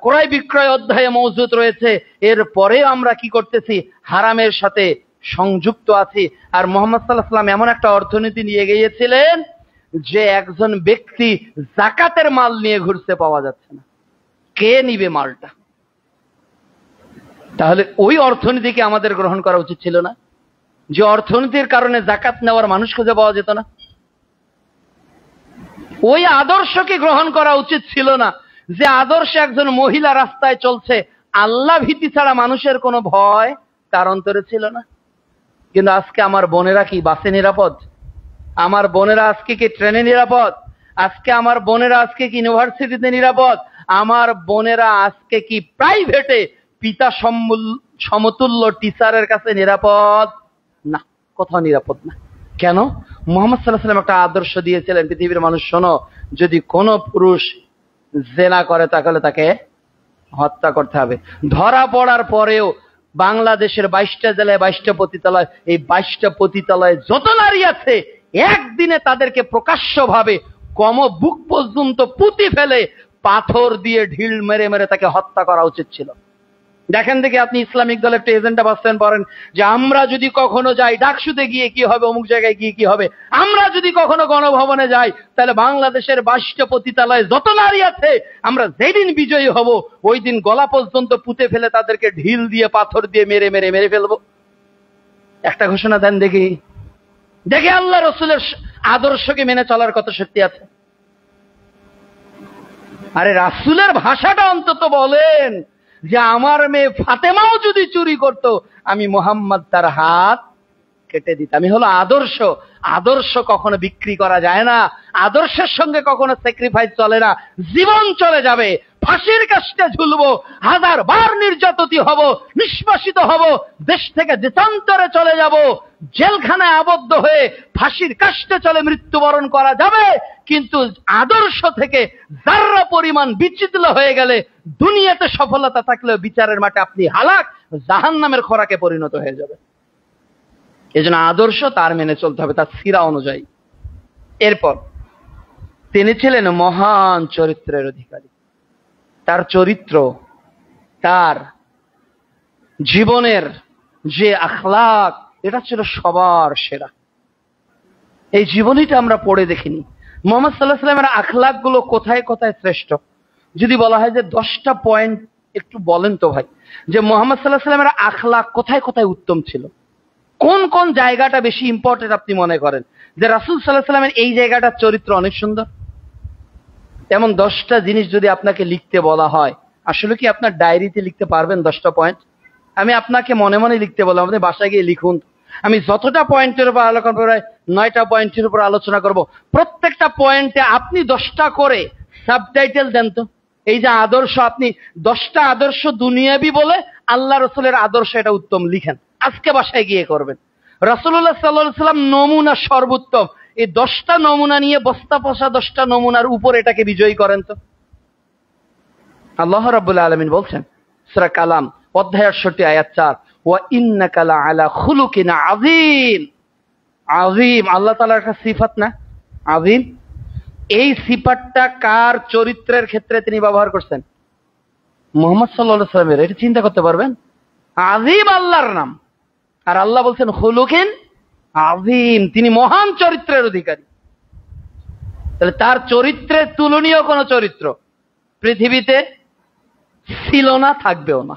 ক্রয় বিক্রয় অধ্যায়ে মওজুদ রয়েছে। এরপরে আমরা কি করতেছি? হারামের সাথে সংযুক্ত আছি। আর মুহাম্মদ সাল্লাল্লাহু আলাইহি ওয়াসাল্লাম এমন একটা অর্থনীতি নিয়ে গিয়েছিলেন যে একজন ব্যক্তি যাকাতের মাল নিয়ে ঘুরতে পাওয়া যাচ্ছে না, কে নিবে মালটা? তাহলে ওই অর্থনীতিকে আমাদের গ্রহণ করা উচিত ছিল না? যে অর্থনীতির কারণে যাকাত নেওয়ার মানুষ খুঁজে পাওয়া যেত না? ওই আদর্শকে গ্রহণ করা উচিত ছিল না? যে আদর্শে একজন মহিলা রাস্তায় চলছে, আল্লাহ ভীতি ছাড়া মানুষের কোনো ভয় তার অন্তরে ছিল না। কিন্তু আজকে আমার বোনেরা কি বাসে নিরাপদ? আমার বোনেরা আজকে কি ট্রেনে নিরাপদ? আজকে আমার বোনেরা আজকে কি ইউনিভার্সিটিতে নিরাপদ? আমার বোনেরা আজকে কি প্রাইভেটে পিতা সমতুল্য টিচারের কাছে নিরাপদ? না, কোথাও নিরাপদ না। কেন? মুহাম্মদ সাল্লাল্লাহু আলাইহি ওয়াসাল্লাম একটা আদর্শ দিয়েছিলেন, পৃথিবীর মানুষ শোনো, যদি কোনো পুরুষ জেনা করে তাহলে তাকে হত্যা করতে হবে। ধরা পড়ার পরেও বাংলাদেশের 22টা জেলায় 22টা পতিতালয়, এই 22টা পতিতালয়ে যত নারী আছে একদিনে তাদেরকে প্রকাশ্যভাবে বুক পর্যন্ত পুঁতি ফেলে পাথর দিয়ে ঢিল মেরে মেরে তাকে হত্যা করা উচিত ছিল। দেখেন দেখি আপনি ইসলামিক দলের একটা এজেন্ডা বাস্তবায়ন করেন যে আমরা যদি কখনো যাই ডাকসুতে গিয়ে কি হবে, অমুক জায়গায় গিয়ে কি হবে। আমরা যদি কখনো গণভবনে যাই তাহলে বাংলাদেশের 22টা পতিতালয়ে যত নারী আছে আমরা যেদিন বিজয়ী হব ওই দিন গলা পর্যন্ত পুঁতে ফেলে তাদেরকে ঢিল দিয়ে পাথর দিয়ে মেরে মেরে মেরে ফেলবো। একটা ঘোষণা দেন দেখি, দেখে আল্লাহ রসুলের আদর্শকে মেনে চলার কত শক্তি আছে। আরে রাসূলের ভাষাটা অন্তত বলেন যে আমার মেয়ে ফাতেমাও যদি চুরি করত আমি মুহাম্মদ তার হাত কেটে দিতাম। আমি হলো আদর্শ। আদর্শ কখনো বিক্রি করা যায় না, আদর্শের সঙ্গে কখনো স্যাক্রিফাইস চলে না। জীবন চলে যাবে, ফাঁসির কাস্টে ঝুলবো, 1000 বার নির্যাতিত হব, নিষ্পাসিত হব, দেশ থেকে দেশান্তরে চলে যাব, জেলখানায় আবদ্ধ হয়ে ফাঁসির কাস্টে চলে মৃত্যুবরণ করা যাবে। কিন্তু আদর্শ থেকে যার্রা পরিমাণ বিচ্যুত হয়ে গেলে দুনিয়াতে সফলতা থাকলেও বিচারের মাঠে আপনি হালাক, জাহান্নামের খোরাকে পরিণত হয়ে যাবে। এজন্য আদর্শ তার মেনে চলতে হবে, তার সিরা অনুযায়ী। এরপর তিনি ছিলেন মহান চরিত্রের অধিকারী। তার চরিত্র, তার জীবনের যে আখলাক, এটা ছিল সবার সেরা। এই জীবনীটা আমরা পড়ে দেখিনি। মুহাম্মদ সাল্লাল্লাহু আলাইহি ওয়াসাল্লামের আখলাক গুলো কোথায় কোথায় শ্রেষ্ঠ? যদি বলা হয় যে 10টা পয়েন্ট একটু বলেন তো ভাই, যে মুহাম্মদ সাল্লাল্লাহু আলাইহি ওয়াসাল্লামের আখলাক কোথায় কোথায় উত্তম ছিল, কোন কোন জায়গাটা বেশি ইম্পর্টেন্ট আপনি মনে করেন যে রাসূল সাল্লাল্লাহু আলাইহি ওয়াসাল্লামের এই জায়গাটার চরিত্র অনেক সুন্দর? এমন 10টা জিনিস যদি আপনাকে লিখতে বলা হয়, আসলে কি আপনার ডায়েরিতে লিখতে পারবেন 10টা পয়েন্ট? আমি আপনাকে মনে মনে লিখতে বললাম, আপনি বাসায় গিয়ে লিখুন। আমি যতটা পয়েন্টের উপর আলোচনা করব, 9টা পয়েন্টের উপর আলোচনা করব, প্রত্যেকটা পয়েন্টে আপনি 10টা করে সাবটাইটেল দেন তো। এই যে আদর্শ, আপনি 10টা আদর্শ দুনিয়াবি বলে আল্লাহ রসুলের আদর্শ এটা উত্তম লিখেন, আজকে বাসায় গিয়ে করবেন। রাসূলুল্লাহ সাল্লাল্লাহু আলাইহি ওয়াসাল্লাম নমুনা সর্বোত্তম, এই 10টা নমুনা নিয়ে বস্তা পচা 10টা নমুনার উপর এটাকে বিজয়ী করেন তো। আল্লাহ রাব্বুল আলামিন বলছেন সূরা কালাম অধ্যায় 68 আয়াত 4, ওয়া ইন্নাকা লাআলা খুলুকিন আযীম। আযীম আল্লাহ তাআলার একটা সিফাত না, আযীম। এই সিফাতটা কার চরিত্রের ক্ষেত্রে তিনি ব্যবহার করছেন? মুহাম্মদ সাল্লাল্লাহু আলাইহি ওয়াসাল্লামের। এটা চিন্তা করতে পারবেন? আযীম আল্লাহর নাম, আর আল্লাহ বলছেন খুলুকিন আযীম, তিনি মহান চরিত্রের অধিকারী। তাহলে তার চরিত্রের তুলনীয় কোন চরিত্র পৃথিবীতে ছিল না, থাকবেও না।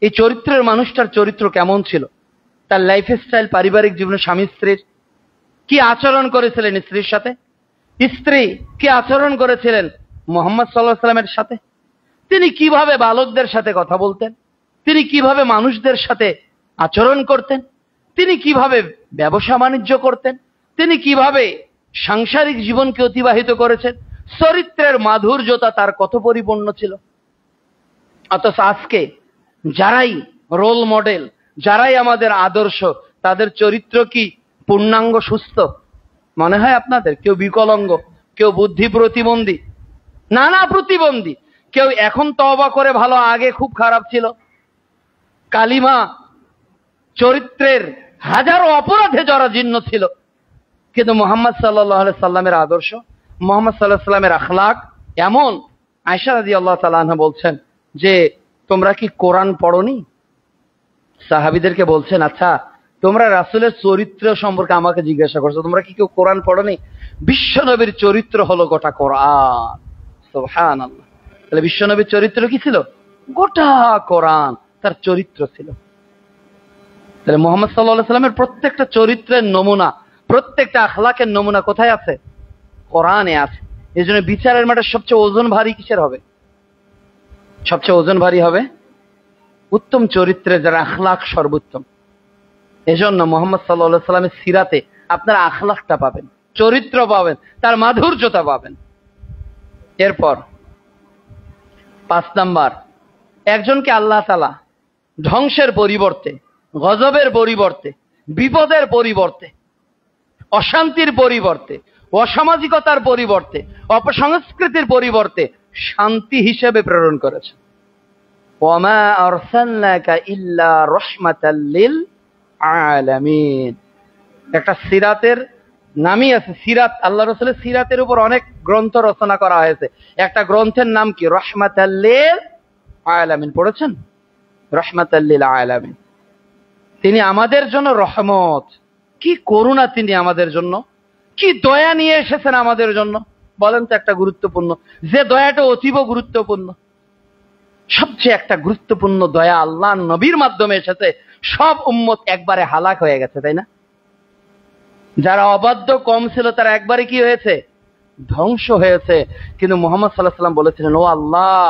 এই চরিত্রের মানুষটার চরিত্র কেমন ছিল, তার লাইফ স্টাইল, পারিবারিক জীবনে স্বামী স্ত্রীর কি আচরণ করেছিলেন স্ত্রীর সাথে, স্ত্রী কি আচরণ করেছিলেন মুহাম্মদ সাল্লাল্লাহু আলাইহি ওয়াসাল্লামের সাথে, তিনি কিভাবে বালকদের সাথে কথা বলতেন, তিনি কিভাবে মানুষদের সাথে আচরণ করতেন, তিনি কিভাবে ব্যবসা বাণিজ্য করতেন, তিনি কিভাবে সাংসারিক জীবনকে অতিবাহিত করেছেন, চরিত্রের মাধুর্যতা তার কত পরিপূর্ণ ছিল। অথচ আজকে যারাই রোল মডেল, যারাই আমাদের আদর্শ, তাদের চরিত্র কি পূর্ণাঙ্গ সুস্থ মনে হয় আপনাদের? কেউ বিকলাঙ্গ, কেউ বুদ্ধি প্রতিবন্ধী, নানা প্রতিবন্ধী, কেউ এখন তওবা করে ভালো, আগে খুব খারাপ ছিল, কালিমা, চরিত্রের হাজারো অপরাধে জরাজীর্ণ ছিল, কিন্তু মুহাম্মদ সাল্লাল্লাহু আলাইহি সাল্লামের আদর্শ, মুহাম্মদ সাল্লাল্লাহু আলাইহি সাল্লামের আখলাক এমন। আয়েশা রাদিয়াল্লাহু তাআলা আনহা বলছেন যে তোমরা কি কোরআন পড়োনি? সাহাবীদেরকে বলছেন, আচ্ছা তোমরা রাসূলের চরিত্র সম্পর্কে আমাকে জিজ্ঞাসা করছো, তোমরা কি কেউ কোরআন পড়োনি? বিশ্বনবীর চরিত্র হলো গোটা কোরআন। সুবহানাল্লাহ। তাহলে বিশ্বনবীর চরিত্র কি ছিল? গোটা কোরআন তার চরিত্র ছিল। তাহলে মুহাম্মদ সাল্লাল্লাহু আলাইহি সাল্লামের প্রত্যেকটা চরিত্রের নমুনা, প্রত্যেকটা আখলাকের নমুনা কোথায় আছে? কোরআনে আছে। এই জন্য বিচারের মাঠে সবচেয়ে ওজন ভারী কিসের হবে? সবচেয়ে ওজন ভারী হবে উত্তম চরিত্রের, যারা আখলাক সর্বোত্তম। এজন্য মুহাম্মদ সাল্লাল্লাহু আলাইহি সাল্লামের সিরাতে আপনারা আখলাকটা পাবেন, চরিত্র পাবেন, তার মাধুর্যতা পাবেন। এরপর 5 নাম্বার, একজনকে আল্লাহ তাআলা ধ্বংসের পরিবর্তে, গজবের পরিবর্তে, বিপদের পরিবর্তে, অশান্তির পরিবর্তে, অসামাজিকতার পরিবর্তে, অপসংস্কৃতির পরিবর্তে শান্তি হিসেবে প্রেরণ করেছেন। ওয়ামা আরসালনাকা ইল্লা রাহমাতাল লিল আলামিন। একটা সিরাতের নামই আছে, সিরাত। আল্লাহ রাসূলের সিরাতের উপর অনেক গ্রন্থ রচনা করা হয়েছে। একটা গ্রন্থের নাম কি? রাহমাতাল লিল আলামিন। পড়েছেন? রাহমাতাল লিল আলামিন। তিনি আমাদের জন্য রহমত। কি করুণা তিনি আমাদের জন্য, কি দয়া নিয়ে এসেছেন আমাদের জন্য। বলেন তো একটা গুরুত্বপূর্ণ, যে দয়াটা অতীব গুরুত্বপূর্ণ, সবচেয়ে একটা গুরুত্বপূর্ণ দয়া আল্লাহ নবীর মাধ্যমে এসেছে। সব উম্মত একবারে হালাক হয়ে গেছে, তাই না? যারা অবাধ্য কম ছিল তারা একবারে কি হয়েছে? ধ্বংস হয়েছে। কিন্তু মুহাম্মদ সাল্লাল্লাহু আলাইহি সাল্লাম বলেছিলেন, ও আল্লাহ,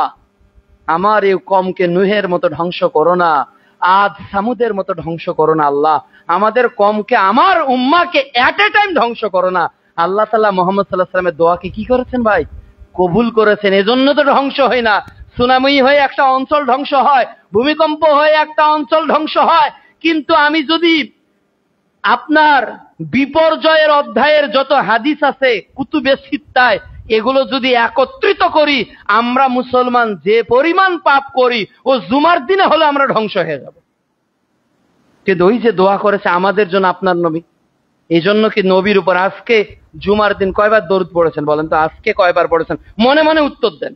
আমার এই কমকে নূহের মতো ধ্বংস করো না, আদ সামুদের মতো ধ্বংস করো না। আল্লাহ, আমাদের কমকে, আমার উম্মাকে এট এ টাইম ধ্বংস করো না। আল্লাহ তাআলা মুহাম্মদ সাল্লাল্লাহু আলাইহি সাল্লামের দোয়াকে কি করেছেন ভাই? কবুল করেছেন। এজন্য তো ধ্বংস হয় না। সুনামি হয়ে একটা অঞ্চল ধ্বংস হয়, ভূমিকম্প হয়ে একটা অঞ্চল ধ্বংস হয়, কিন্তু আমি যদি আপনার বিপর্যয়ের অধ্যায়ের যত হাদিস আছে কুতুবে সিত্তায়, এগুলো যদি একত্রিত করি, আমরা মুসলমান যে পরিমাণ পাপ করি, ও জুমার দিনে হলে আমরা ধ্বংস হয়ে যাব। কিন্তু ওই যে দোয়া করেছে আমাদের জন্য আপনার নবী, এই জন্য কি নবীর উপর আজকে জুমার দিন কয়বার দরুদ পড়েছেন বলেন তো? আজকে কয়বার পড়েছেন? মনে মনে উত্তর দেন।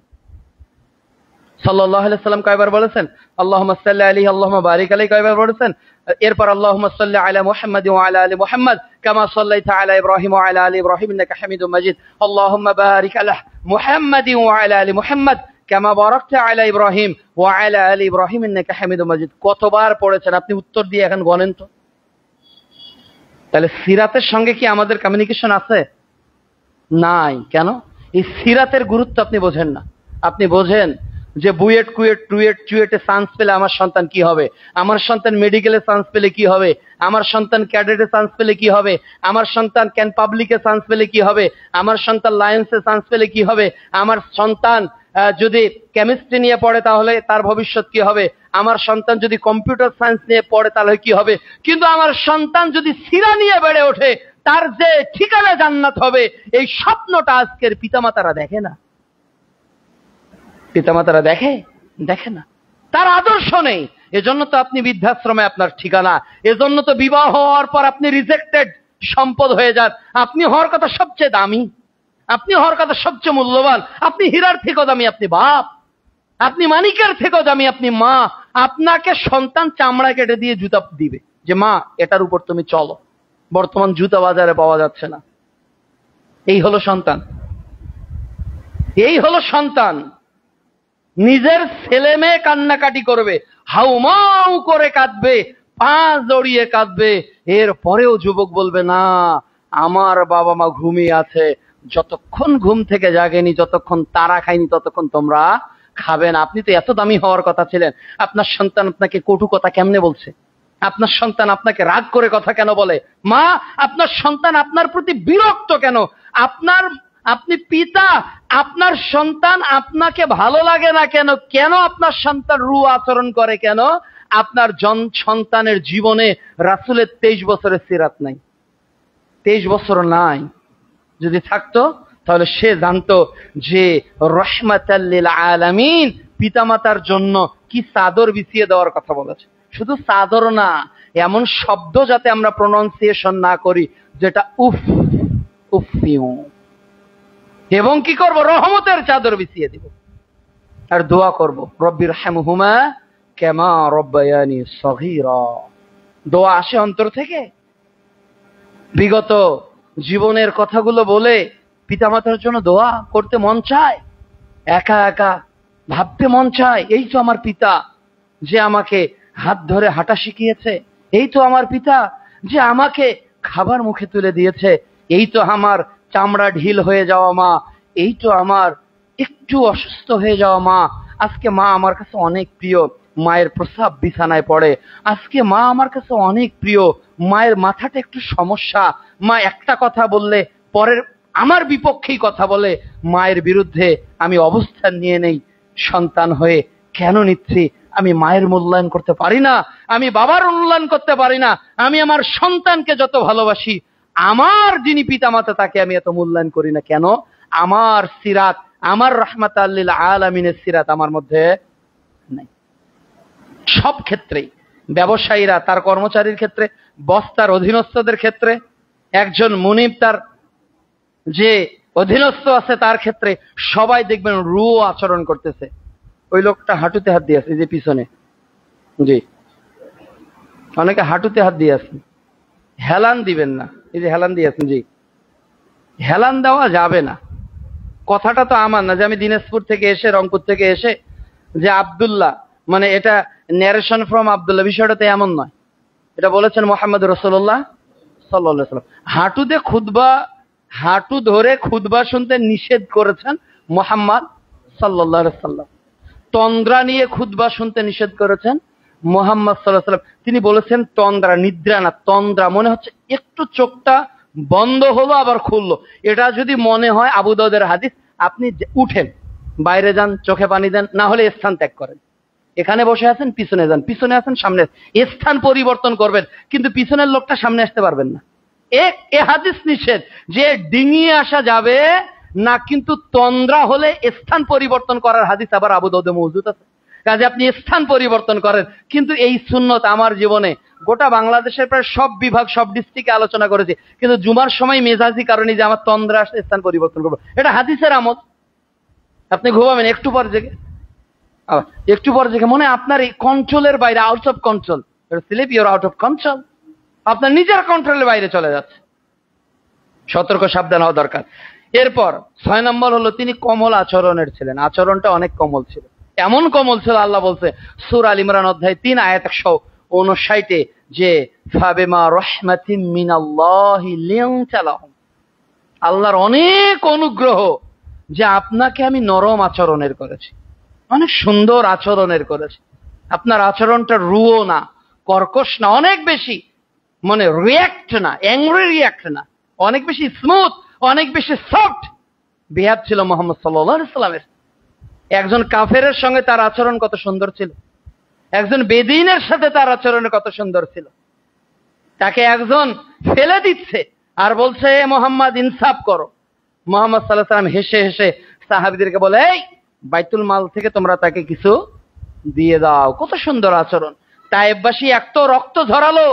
সাল্লাল্লাহু আলাইহি সাল্লাম কয়বার বলেছেন? আল্লাহুম্মা সাল্লি আলাইহি আল্লাহুম্মা বারিক আলাইহি কয়বার বলেছেন? এরপর আল্লাহুম্মা সাল্লি আলা মুহাম্মাদ ওয়া আলা আলি মুহাম্মাদ কামা সাল্লাইতা আলা ইব্রাহিম ওয়া আলা আলি ইব্রাহিম ইন্নাকা হামিদুম মাজিদ। আল্লাহুম্মা বারিক আলা মুহাম্মাদ ওয়া আলা আলি মুহাম্মাদ কামা বারাকতা আলা ইব্রাহিম ওয়া আলা আলি ইব্রাহিম ইন্নাকা হামিদুম মাজিদ। কতবার পড়েছেন আপনি? উত্তর দিয়ে এখন গণেন তো। তাহলে সিরাতের সঙ্গে কি আমাদের কমিউনিকেশন আছে? নাই। কেন? এই সিরাতের গুরুত্ব আপনি বোঝেন না। আপনি বোঝেন যে বুয়েট, কুয়েট, টুয়েট, চুয়েটে চান্স পেলে আমার সন্তান কি হবে, আমার সন্তান মেডিকেলে চান্স পেলে কি হবে, আমার সন্তান ক্যাডেটে চান্স পেলে কি হবে, আমার সন্তান ক্যান পাবলিকে চান্স পেলে কি হবে, আমার সন্তান লায়ন্সে চান্স পেলে কি হবে, আমার সন্তান যদি কেমিস্ট্রি নিয়ে পড়ে তাহলে তার ভবিষ্যৎ কি হবে, আমার সন্তান যদি কম্পিউটার সায়েন্স নিয়ে পড়ে তাহলে কি হবে। কিন্তু আমার সন্তান যদি সিরা নিয়ে বেড়ে ওঠে, তার যে ঠিকানা জান্নাত হবে, এই স্বপ্নটা আজকের পিতামাতারা দেখে না। পিতামাতারা দেখে না, তার আদর্শ নেই। এজন্য তো আপনি বৃদ্ধাশ্রমে আপনার ঠিকানা, এজন্য তো বিবাহ হওয়ার পর আপনি রিজেক্টেড সম্পদ হয়ে যান। আপনি হওয়ার কথা সবচেয়ে দামি, আপনি হওয়ার কথা সবচেয়ে মূল্যবান, আপনি হীরার থেকেও দামি আপনি বাপ, আপনি মানিকের থেকেও দামি আপনি মা। আপনাকে সন্তান চামড়া কেটে দিয়ে জুতা দিবে যে মা এটার উপর তুমি চলো। বর্তমান জুতা বাজারে পাওয়া যাচ্ছে না। এই হলো সন্তান, এই হলো সন্তান। নিজের ছেলে মেয়ে কান্নাকাটি করবে, হাউমাউ করে কাঁদবে, পা জড়িয়ে কাঁদবে, এর পরেও যুবক বলবে না আমার বাবা মা ঘুমিয়ে আছে, যতক্ষণ ঘুম থেকে জাগেনি, যতক্ষণ তারা খায়নি, ততক্ষণ তোমরা খাবে না। আপনি তো এত দামি হওয়ার কথা ছিলেন, আপনার সন্তান আপনাকে কটু কথা কেমনে বলছে? আপনার সন্তান আপনাকে রাগ করে কথা কেন বলে? মা, আপনার সন্তান আপনার প্রতি বিরক্ত কেন? আপনি পিতা, আপনার সন্তান আপনাকে ভালো লাগে না কেন? কেন আপনার সন্তান রু আচরণ করে কেন? আপনার সন্তানের জীবনে রাসূলের 23 বছরের সিরাত নাই, 23 বছর নাই। যদি থাকতো তাহলে সে জানতো যে রাহমাতাল লিল আলামিন পিতামাতার জন্য কি চাদর বিছিয়ে দেওয়ার কথা বলেছে। শুধু চাদর না, এমন শব্দ যাতে আমরা প্রনাউন্সিয়েশন না করি যেটা উফ উফিউ, এবং কি করব, রহমতের চাদর বিছিয়ে দিব আর দোয়া করব, রব্বির হামহুমা কামা রব্বায়ানি সগীরা। দোয়া আসে অন্তর থেকে। বিগত জীবনের কথাগুলো বলে পিতামাতার জন্য দোয়া করতে মন চায়, একা একা ভাবতে মন চায়, এই তো আমার পিতা যে আমাকে হাত ধরে হাঁটা শিখিয়েছে, এই তো আমার পিতা যে আমাকে খাবার মুখে তুলে দিয়েছে, এই তো আমার চামড়া ঢিল হয়ে যাওয়া মা, এই তো আমার একটু অসুস্থ হয়ে যাওয়া মা। আজকে মা আমার কাছে অনেক প্রিয়, মায়ের প্রস্রাব বিছানায় পড়ে। আজকে মা আমার কাছে অনেক প্রিয়, মায়ের মাথাটা একটু সমস্যা, মা একটা কথা বললে পরের আমার বিপক্ষেই কথা বলে, মায়ের বিরুদ্ধে আমি অবস্থান নিয়ে নেই। সন্তান হয়ে কেন নিচ্ছি? আমি মায়ের মূল্যায়ন করতে পারি না, আমি বাবার মূল্যায়ন করতে পারি না। আমি আমার সন্তানকে যত ভালোবাসি, আমার যিনি পিতামাতা তাকে আমি এত মূল্যায়ন করি না কেন? আমার সিরাত, আমার রাহমাতাল লিল আলামিনের সিরাত আমার মধ্যে নাই। সব ক্ষেত্রেই, ব্যবসায়ীরা তার কর্মচারীর ক্ষেত্রে, বস তার অধীনস্থদের ক্ষেত্রে, একজন মুনিব তার যে অধীনস্থ আছে তার ক্ষেত্রে, সবাই দেখবেন রুও আচরণ করতেছে। ওই লোকটা হাঁটুতে হাত দিয়ে আছে, এই যে পিছনে, জি, অনেকে হাঁটুতে হাত দিয়ে আছেন, হেলান দিবেন না, এই যে হেলান দিয়ে আছেন, জি, হেলান দেওয়া যাবে না। কথাটা তো আমার না যে আমি দিনাজপুর থেকে এসে, রংপুর থেকে এসে যে আব্দুল্লাহ, মানে এটা ন্যারেশন ফ্রম আব্দুল্লাহ, বিষয়টা তো এমন নয়। এটা বলেছেন মুহাম্মদ রাসূলুল্লাহ সাল্লাল্লাহু আলাইহি ওয়াসাল্লাম। হাঁটুতে খুতবা, হাঁটু ধরে খুতবা শুনতে নিষেধ করেছেন মুহাম্মদ সাল্লাল্লাহু আলাইহি ওয়াসাল্লাম। তন্দ্রা নিয়ে খুতবা শুনতে নিষেধ করেছেন মুহাম্মদ সাল্লাল্লাহু আলাইহি ওয়াসাল্লাম। তিনি বলেছেন তন্দ্রা, নিদ্রা না, তন্দ্রা। মনে হচ্ছে একটু চোখটা বন্ধ হলো আবার খুললো, এটা যদি মনে হয়, আবু দাউদের হাদিস, আপনি উঠেন, বাইরে যান, চোখে পানি দেন, না হলে স্থান ত্যাগ করেন। এখানে বসে আছেন, পিছনে যান, পিছনে আছেন, সামনে, স্থান পরিবর্তন করবেন, কিন্তু পিছনের লোকটা সামনে আসতে পারবেন না। এ হাদিস নিষেধ যে ডিঙিয়ে আসা যাবে না, কিন্তু তন্দ্রা হলে স্থান পরিবর্তন করার হাদিস আবার আবু দাউদে মওজুদ আছে। কাজে আপনি স্থান পরিবর্তন করেন। কিন্তু এই সুন্নত আমার জীবনে গোটা বাংলাদেশের প্রায় সব বিভাগ, সব ডিস্ট্রিক্টে আলোচনা করেছি, কিন্তু জুমার সময় মেজাজি কারণে যে আমার তন্দ্রা আসলে স্থান পরিবর্তন করবো, এটা হাদিসের আমল। আপনি ঘুমাবেন, একটু পর জেগে, একটু পর জেগে মনে আপনার এই কন্ট্রোলের বাইরে, out of control, slip, you're out of control, আপনার নিজের কন্ট্রোলের বাইরে চলে যাচ্ছে। সতর্ক, সাবধান হওয়া দরকার। এরপর 6 নম্বর হলো তিনি কোমল আচরণের ছিলেন। আচরণটা অনেক কোমল ছিল, এমন কোমল ছিল, আল্লাহ বলছে সূরা আল ইমরান অধ্যায় 3 আয়াত 159 যে ফাবিমা রাহমাতিম মিনাল্লাহি লিনতা লাহুম, আল্লাহর অনেক অনুগ্রহ যে আপনাকে আমি নরম আচরণের করেছি, অনেক সুন্দর আচরণের করেছি। আপনার আচরণটা রুও না, কর্কশ না, অনেক বেশি মানে রিয়াক্ট না, অ্যাংরি রিয়াক্ট না, অনেক বেশি স্মুথ, অনেক বেশি সফট বিহেভ ছিল মুহাম্মদ সাল্লাল্লাহু আলাইহি সাল্লামের। একজন কাফেরের সঙ্গে তার আচরণ কত সুন্দর ছিল, একজন বেদিনের সাথে তার আচরণ কত সুন্দর ছিল। তাকে একজন ফেলে দিচ্ছে আর বলছে মুহাম্মদ ইনসাফ করো। মুহাম্মদ সাল্লাল্লাহু আলাইহি সাল্লাম হেসে হেসে সাহাবীদেরকে বলে, এই বাইতুল মাল থেকে তোমরা তাকে কিছু দিয়ে দাও। কত সুন্দর আচরণ। তায়েববাসী এক তো রক্ত ঝরালো,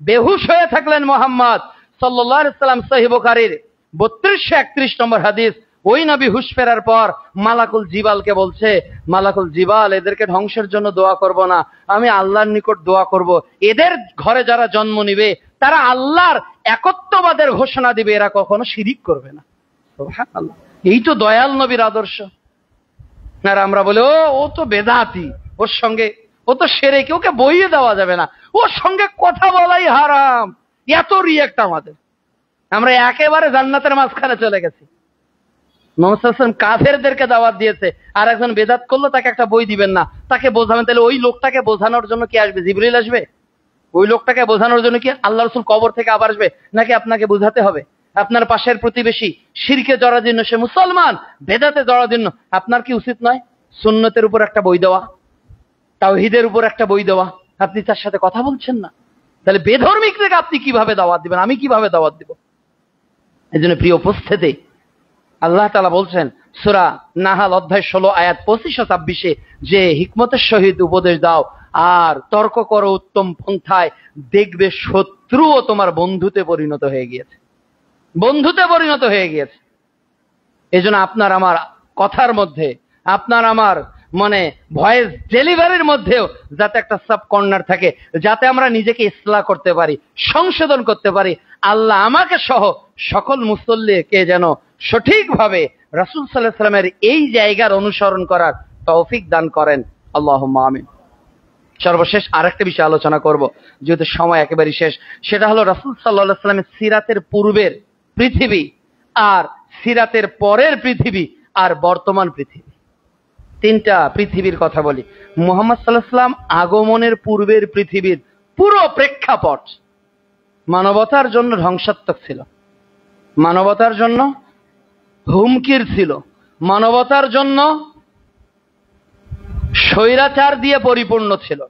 বেহুশ হয়ে থাকলেন মুহাম্মদ সাল্লাল্লাহু আলাইহি সাল্লাম। সহিহ বুখারীর 3231 নম্বর হাদিস। ওই নবী হুশ ফেরার পর মালাকুল জিবালকে বলছে, মালাকুল জিবাল, এদেরকে ধ্বংসের জন্য দোয়া করব না, আমি আল্লাহর নিকট দোয়া করব। এদের ঘরে যারা জন্ম নিবে তারা আল্লাহর একত্ববাদের ঘোষণা দিবে, এরা কখনো শিরিক করবে না। সুবহানাল্লাহ, এই তো দয়াল নবীর আদর্শ। আর আমরা বলে ও তো বেদাতি, ওর সঙ্গে ও তো শিরক, ওকে বইয়ে দেওয়া যাবে না, ওর সঙ্গে কথা বলাই হারাম। এত রিয়েক্ট আমাদের, আমরা একেবারে জান্নাতের মাঝখানে চলে গেছি। মুহাম্মদ সাল্লাল্লাহু আলাইহি ওয়াসাল্লাম কাফেরদেরকে দাওয়াত দিয়েছে, আর একজন বেদাত করলো, তাকে একটা বই দিবেন না, তাকে বোঝাবেন। তাহলে ওই লোকটাকে বোঝানোর জন্য কি আসবে? জিবরিল আসবে? ওই লোকটাকে বোঝানোর জন্য কি আল্লাহ রাসূল কবর থেকে আবার আসবে? নাকি আপনাকে বোঝাতে হবে? আপনার পাশের প্রতিবেশী শিরকে জড়াজীর্ণ, সে মুসলমান, বেদাতে জড়াজীর্ণ, আপনার কি উচিত নয় সুন্নতের উপর একটা বই দেওয়া, তাওহীদের উপর একটা বই দেওয়া? আপনি তার সাথে কথা বলছেন না, তাহলে বেধর্মিক থেকে আপনি কিভাবে দাওয়াত দিবেন? আমি কিভাবে দাওয়াত দিব? এই জন্য প্রিয় উপস্থিতি, আল্লাহ তাআলা বলছেন সূরা নাহাল অধ্যায় 16 আয়াত 25 ও 26 যে হিকমতের সহিত উপদেশ দাও আর তর্ক করো উত্তম পন্থায়, দেখবে শত্রুও তোমার বন্ধুতে পরিণত হয়ে গিয়েছে, বন্ধুতে পরিণত হয়ে গিয়েছে। এজন্য আপনার আমার কথার মধ্যে, আপনার আমার ভয়েস ডেলিভারির মধ্যেও যাতে একটা সাব কর্নার থাকে, যাতে আমরা নিজেকে ইসলাহ করতে পারি, সংশোধন করতে পারি। আল্লাহ আমাকে সহ সকল মুসল্লিকে যেন সঠিকভাবে রাসূল সাল্লাল্লাহু আলাইহি ওয়াসাল্লামের এই জায়গার অনুসরণ করার তৌফিক দান করেন। আল্লাহুম্মা আমিন। সর্বশেষ আরেকটা বিষয় আলোচনা করব, যেহেতু সময় একেবারে শেষ। সেটা হলো রাসূল সাল্লাল্লাহু আলাইহি ওয়াসাল্লামের সিরাতের পূর্বের পৃথিবী, আর সিরাতের পরের পৃথিবী, আর বর্তমান পৃথিবী। তিনটা পৃথিবীর কথা বলি। মুহাম্মদ সাল্লাল্লাহু আলাইহি ওয়াসাল্লাম আগমনের পূর্বের পৃথিবীর পুরো প্রেক্ষাপট মানবতার জন্য ধ্বংসাত্মক ছিল, মানবতার জন্য হুমকির ছিল, মানবতার জন্য স্বৈরাচার দিয়ে পরিপূর্ণ ছিল।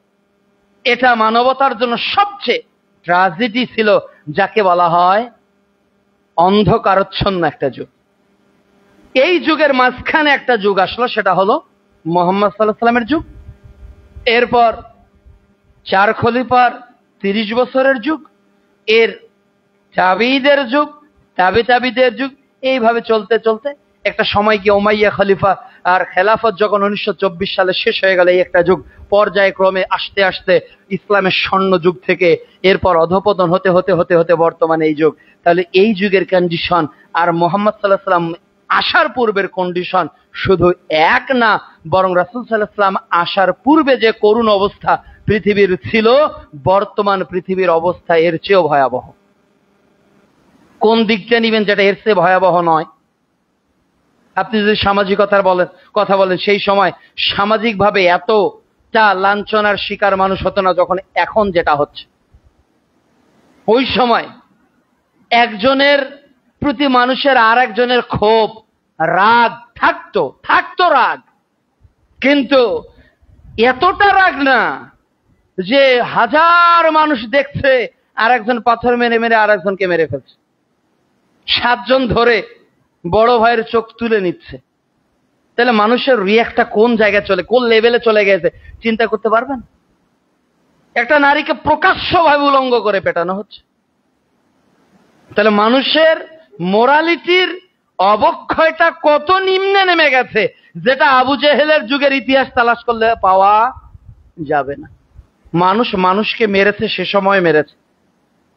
এটা মানবতার জন্য সবচেয়ে ট্র্যাজেডি ছিল, যাকে বলা হয় অন্ধকারচ্ছন্ন একটা যুগ। এই যুগের মাঝখানে একটা যুগ আসলো, সেটা হলো মুহাম্মদ সাল্লাল্লাহু আলাইহি ওয়াসাল্লামের যুগ। এরপর 4 খলিফার 30 বছরের যুগ, এর তাবিঈদের যুগ, তাবিঈদের যুগ, এইভাবে চলতে চলতে একটা সময় কি উমাইয়া খলিফা আর খেলাফত যখন 1924 সালে শেষ হয়ে গেল, এই একটা যুগ পর্যায়ক্রমে আস্তে আস্তে ইসলামের স্বর্ণ যুগ থেকে এরপর অধপতন হতে হতে হতে হতে বর্তমানে এই যুগ। তাহলে এই যুগের কন্ডিশন আর মুহাম্মদ সাল্লাল্লাহু আলাইহি ওয়াসাল্লাম আসার পূর্বের কন্ডিশন শুধু এক না, বরং রাসূল সাল্লাল্লাহু আলাইহি ওয়াসাল্লাম আসার পূর্বে যে করুণ অবস্থা পৃথিবীর ছিল, বর্তমান পৃথিবীর অবস্থা এর চেয়েও ভয়াবহ। কোন দিকটা নিবেন যেটা এর চেয়ে ভয়াবহ নয়? আপনি যদি সামাজিকতার কথা বলেন, সেই সময় সামাজিকভাবে এতটা লাঞ্ছনার শিকার মানুষ হতো না যখন এখন যেটা হচ্ছে। ওই সময় একজনের প্রতি মানুষের আর একজনের ক্ষোভ, রাগ থাকতো রাগ, কিন্তু এতটা রাগ না যে হাজার মানুষ দেখছে আর একজন পাথর মেরে মেরে আর একজনকে মেরে ফেলছে, 7 জন ধরে বড় ভাইয়ের চোখ তুলে নিচ্ছে। তাহলে মানুষের রিয়াক্টটা কোন জায়গায় কোন লেভেলে চলে গেছে চিন্তা করতে পারবেন? একটা নারীকে প্রকাশ্যভাবে উলঙ্গ করে পেটানো হচ্ছে। তাহলে মানুষের মোরালিটির অবক্ষয়টা কত নিম্নে নেমে গেছে, যেটা আবু জেহেলের যুগের ইতিহাস তালাশ করলে পাওয়া যাবে না। মানুষ মানুষকে মেরেছে, সে সময় মেরেছে।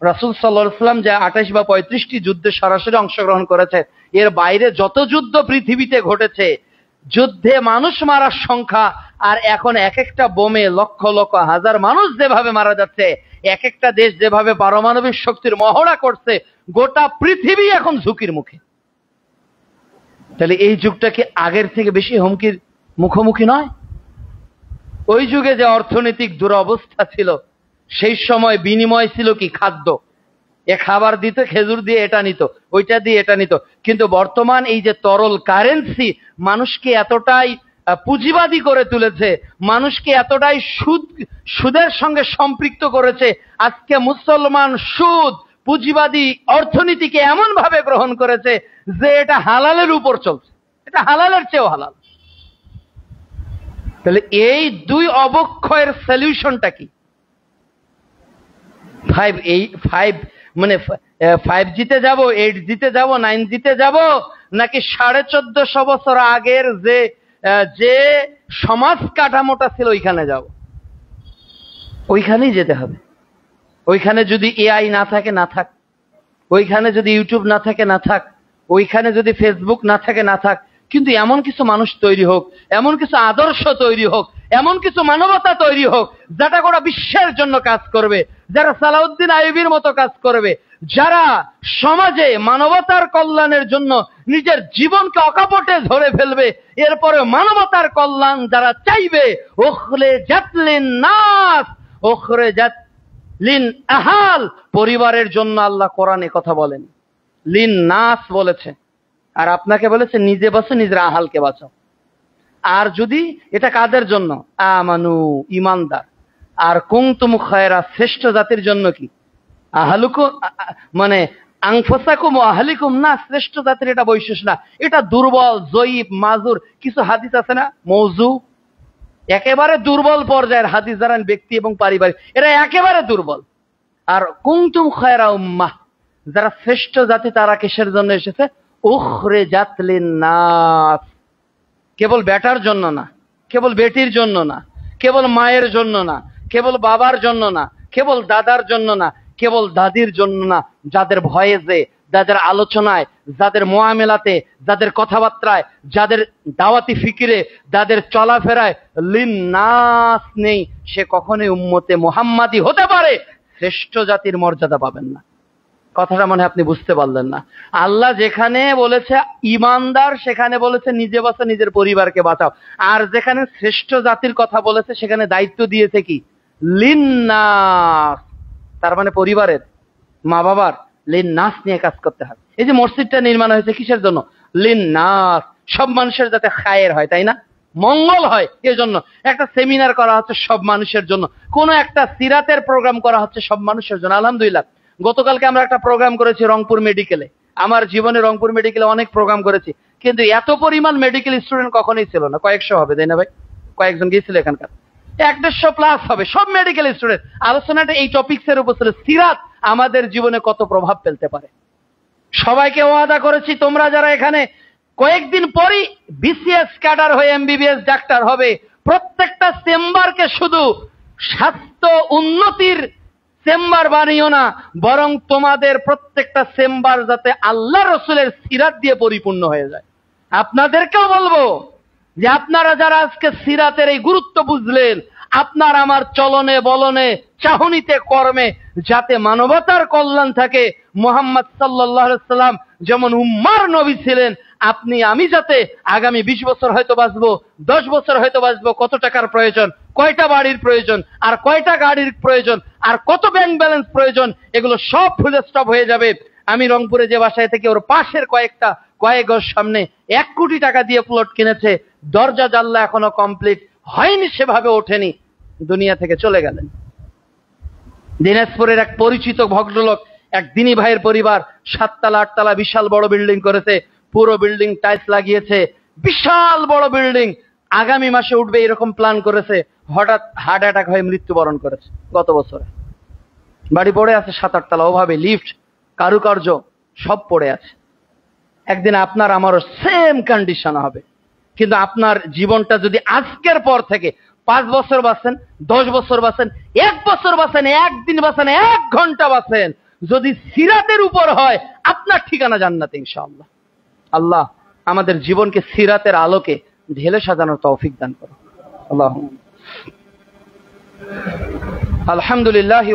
রাসূল সাল্লাল্লাহু আলাইহি ওয়াসাল্লাম যে 28 বা 35টি যুদ্ধে সরাসরি অংশগ্রহণ করেছে, এর বাইরে যত যুদ্ধ পৃথিবীতে ঘটেছে, যুদ্ধে মানুষ মারার সংখ্যা, আর এখন এক একটা বোমে লক্ষ লক্ষ হাজার মানুষ যেভাবে মারা যাচ্ছে, এক একটা দেশ যেভাবে পারমাণবিক শক্তির মহড়া করছে, গোটা পৃথিবী এখন ঝুঁকির মুখে। তাহলে এই যুগটা কি আগের থেকে বেশি হুমকির মুখোমুখি নয়? ওই যুগে যে অর্থনৈতিক দুরবস্থা ছিল, সেই সময় বিনিময় ছিল কি? খাদ্য। এ খাবার দিত, খেজুর দিয়ে এটা নিত, ওইটা দিয়ে এটা নিত। কিন্তু বর্তমান এই যে তরল কারেন্সি মানুষকে এতটাই পুঁজিবাদী করে তুলেছে, মানুষকে এতটাই সুদের সঙ্গে সম্পৃক্ত করেছে, আজকে মুসলমান সুদ পুঁজিবাদী অর্থনীতিকে এমন ভাবে গ্রহণ করেছে যে এটা হালালের উপর চলছে, এটা হালালের চেয়েও হালাল। তাহলে এই দুই অবক্ষয়ের সলিউশনটা কি? 5Gতে যাব, 8Gতে যাব, 9Gতে যাব, নাকি 1450 বছর আগের যে সমাজ কাঠামোটা ছিল ওইখানে যাব? ওইখানেই যেতে হবে। ওইখানে যদি এআই না থাকে, না থাক। ওইখানে যদি ইউটিউব না থাকে, না থাক। ওইখানে যদি ফেসবুক না থাকে, না থাক। কিন্তু এমন কিছু মানুষ তৈরি হোক, এমন কিছু আদর্শ তৈরি হোক, এমন কিছু মানবতা তৈরি হোক, যেটা গোটা বিশ্বের জন্য কাজ করবে, যারা সালাউদ্দিন আইয়ুবীর মতো কাজ করবে, যারা সমাজে মানবতার কল্যাণের জন্য নিজের জীবনকে অকাপটে ধরে ফেলবে, এরপরে মানবতার কল্যাণ যারা চাইবে, ওখরে জাতলিন নাস, ওখরে জাত লিন আহাল, পরিবারের জন্য আল্লাহ কোরআনে কথা বলেন, লিন নাস বলেছে, আর আপনাকে বলেছে নিজে বাঁচো, নিজের আহালকে বাঁচাও। আর যদি এটা কাদের জন্য? আমানু, ইমানদার। আর কুনতুম খায়রা, শ্রেষ্ঠ জাতির জন্য কি? আহালুকুম, আনফুসাকুম ওয়া আহলিকুম না, শ্রেষ্ঠ জাতির এটা বৈশিষ্ট্য না, এটা দুর্বল, জয়ীফ, মাজুর। কিছু হাদিস আছে না, মওযু, একেবারে দুর্বল পর্যায়ের হাদিস জানান ব্যক্তি এবং পারিবারিক, এরা একেবারে দুর্বল। আর কুনতুম খায়রা উম্মাহ, যারা শ্রেষ্ঠ জাতি তারা কিসের জন্য এসেছে? উখরিজাত লিন-নাস, কেবল বেটার জন্য না, কেবল বেটির জন্য না, কেবল মায়ের জন্য না, কেবল বাবার জন্য না, কেবল দাদার জন্য না, কেবল দাদির জন্য না, যাদের ভয়েসে, যাদের আলোচনায়, যাদের মুআমেলাতে, যাদের কথাবার্তায়, যাদের দাওয়াতি ফিকিরে, যাদের চলাফেরায় লিন-নাস নেই, সে কখনোই উম্মতে মুহাম্মাদি হতে পারে শ্রেষ্ঠ জাতির মর্যাদা পাবেন না। কথাটা মনে হয় আপনি বুঝতে পারলেন না। আল্লাহ যেখানে বলেছে ইমানদার, সেখানে বলেছে নিজে বাঁচা, নিজের পরিবারকে বাঁচাও। আর যেখানে শ্রেষ্ঠ জাতির কথা বলেছে সেখানে দায়িত্ব দিয়েছে কি? লিন-নাস, তার মানে পরিবারের, মা বাবার লিন-নাস নিয়ে কাজ করতে হবে। এই যে মসজিদটা নির্মাণ হয়েছে কিসের জন্য? লিন-নাস, সব মানুষের যাতে খায়ের হয়, তাই না, মঙ্গল হয়, এজন্য একটা সেমিনার করা হচ্ছে সব মানুষের জন্য, কোন একটা সিরাতের প্রোগ্রাম করা হচ্ছে সব মানুষের জন্য। আলহামদুলিল্লাহ, গতকালকে আমরা একটা প্রোগ্রাম করেছি রংপুর মেডিকেলে। আমার জীবনে রংপুর মেডিকেলে অনেক প্রোগ্রাম করেছি, কিন্তু এত পরিমাণ মেডিকেল স্টুডেন্ট কখনোই ছিল না। কয়েকশো হবে, তাই না ভাই? কয়েকজন গিয়েছিল এখানকার, 150+ হবে, সব মেডিকেল স্টুডেন্ট। আলোচনাটা এই টপিক্সের উপর ছিল, সিরাত আমাদের জীবনে কত প্রভাব ফেলতে পারে। সবাইকে ওয়াদা করেছি, তোমরা যারা এখানে কয়েকদিন পরই বিসিএস ক্যাডার হয়ে এমবিবিএস ডাক্তার হবে, প্রত্যেকটা চেম্বারকে শুধু স্বাস্থ্য উন্নতির চেম্বার বানিও না, বরং তোমাদের প্রত্যেকটা চেম্বার যাতে আল্লাহ রসুলের সিরাত দিয়ে পরিপূর্ণ হয়ে যায়। আপনাদেরকেও বলবো যে আপনারা যারা আজকে সিরাতের এই গুরুত্ব বুঝলেন, আপনার আমার চলনে বলনে চাহনিতে কর্মে যাতে মানবতার কল্যাণ থাকে। মুহাম্মদ সাল্লাল্লাহু আলাইহি সাল্লাম যেমন উম্মার নবী ছিলেন, আপনি আমি যাতে আগামী 20 বছর হয়তো বাঁচবো, 10 বছর হয়তো বাঁচবো, কত টাকার প্রয়োজন, কয়টা বাড়ির প্রয়োজন, আর কয়টা গাড়ির প্রয়োজন, আর কত ব্যাংক ব্যালেন্স প্রয়োজন, এগুলো সব ফুল স্টপ হয়ে যাবে। আমি রংপুরে যে বাসায় থেকে, ওর পাশের কয়েক গজ সামনে 1 কোটি টাকা দিয়ে প্লট কিনেছে, দরজা জানলা এখনো কমপ্লিট হয়নি, সেভাবে ওঠেনি, দুনিয়া থেকে চলে গেলেন। দিনাজপুরের এক পরিচিত ভদ্রলোক, এক দিনী ভাইয়ের পরিবার 7 তলা 8 তলা বিশাল বড় বিল্ডিং করেছে, পুরো বিল্ডিং টাইলস লাগিয়েছে, বিশাল বড় বিল্ডিং, আগামী মাসে উঠবে এরকম প্ল্যান করেছে। হঠাৎ হার্ট অ্যাটাক হয়ে মৃত্যুবরণ করেছে গত বছরে। বাড়ি পড়ে আছে 7-8 তলা, ওভাবে লিফট, কারুকার্য সব পড়ে আছে। একদিন আপনার আমারও সেম কন্ডিশন হবে। কিন্তু আপনার জীবনটা যদি আজকের পর থেকে 5 বছর বাঁচেন, 10 বছর বাঁচেন, 1 বছর বাঁচেন, 1 দিন বাঁচেন, 1 ঘন্টা বাঁচেন, যদি সিরাতের উপর হয়, আপনার ঠিকানা জান্নাতে ইনশাআল্লাহ। আল্লাহ আমাদের জীবনকে সিরাতের আলোকে ঢেলে সাজানোর তৌফিক দান করুন। আল্লাহুম্মা। আলহামদুলিল্লাহ।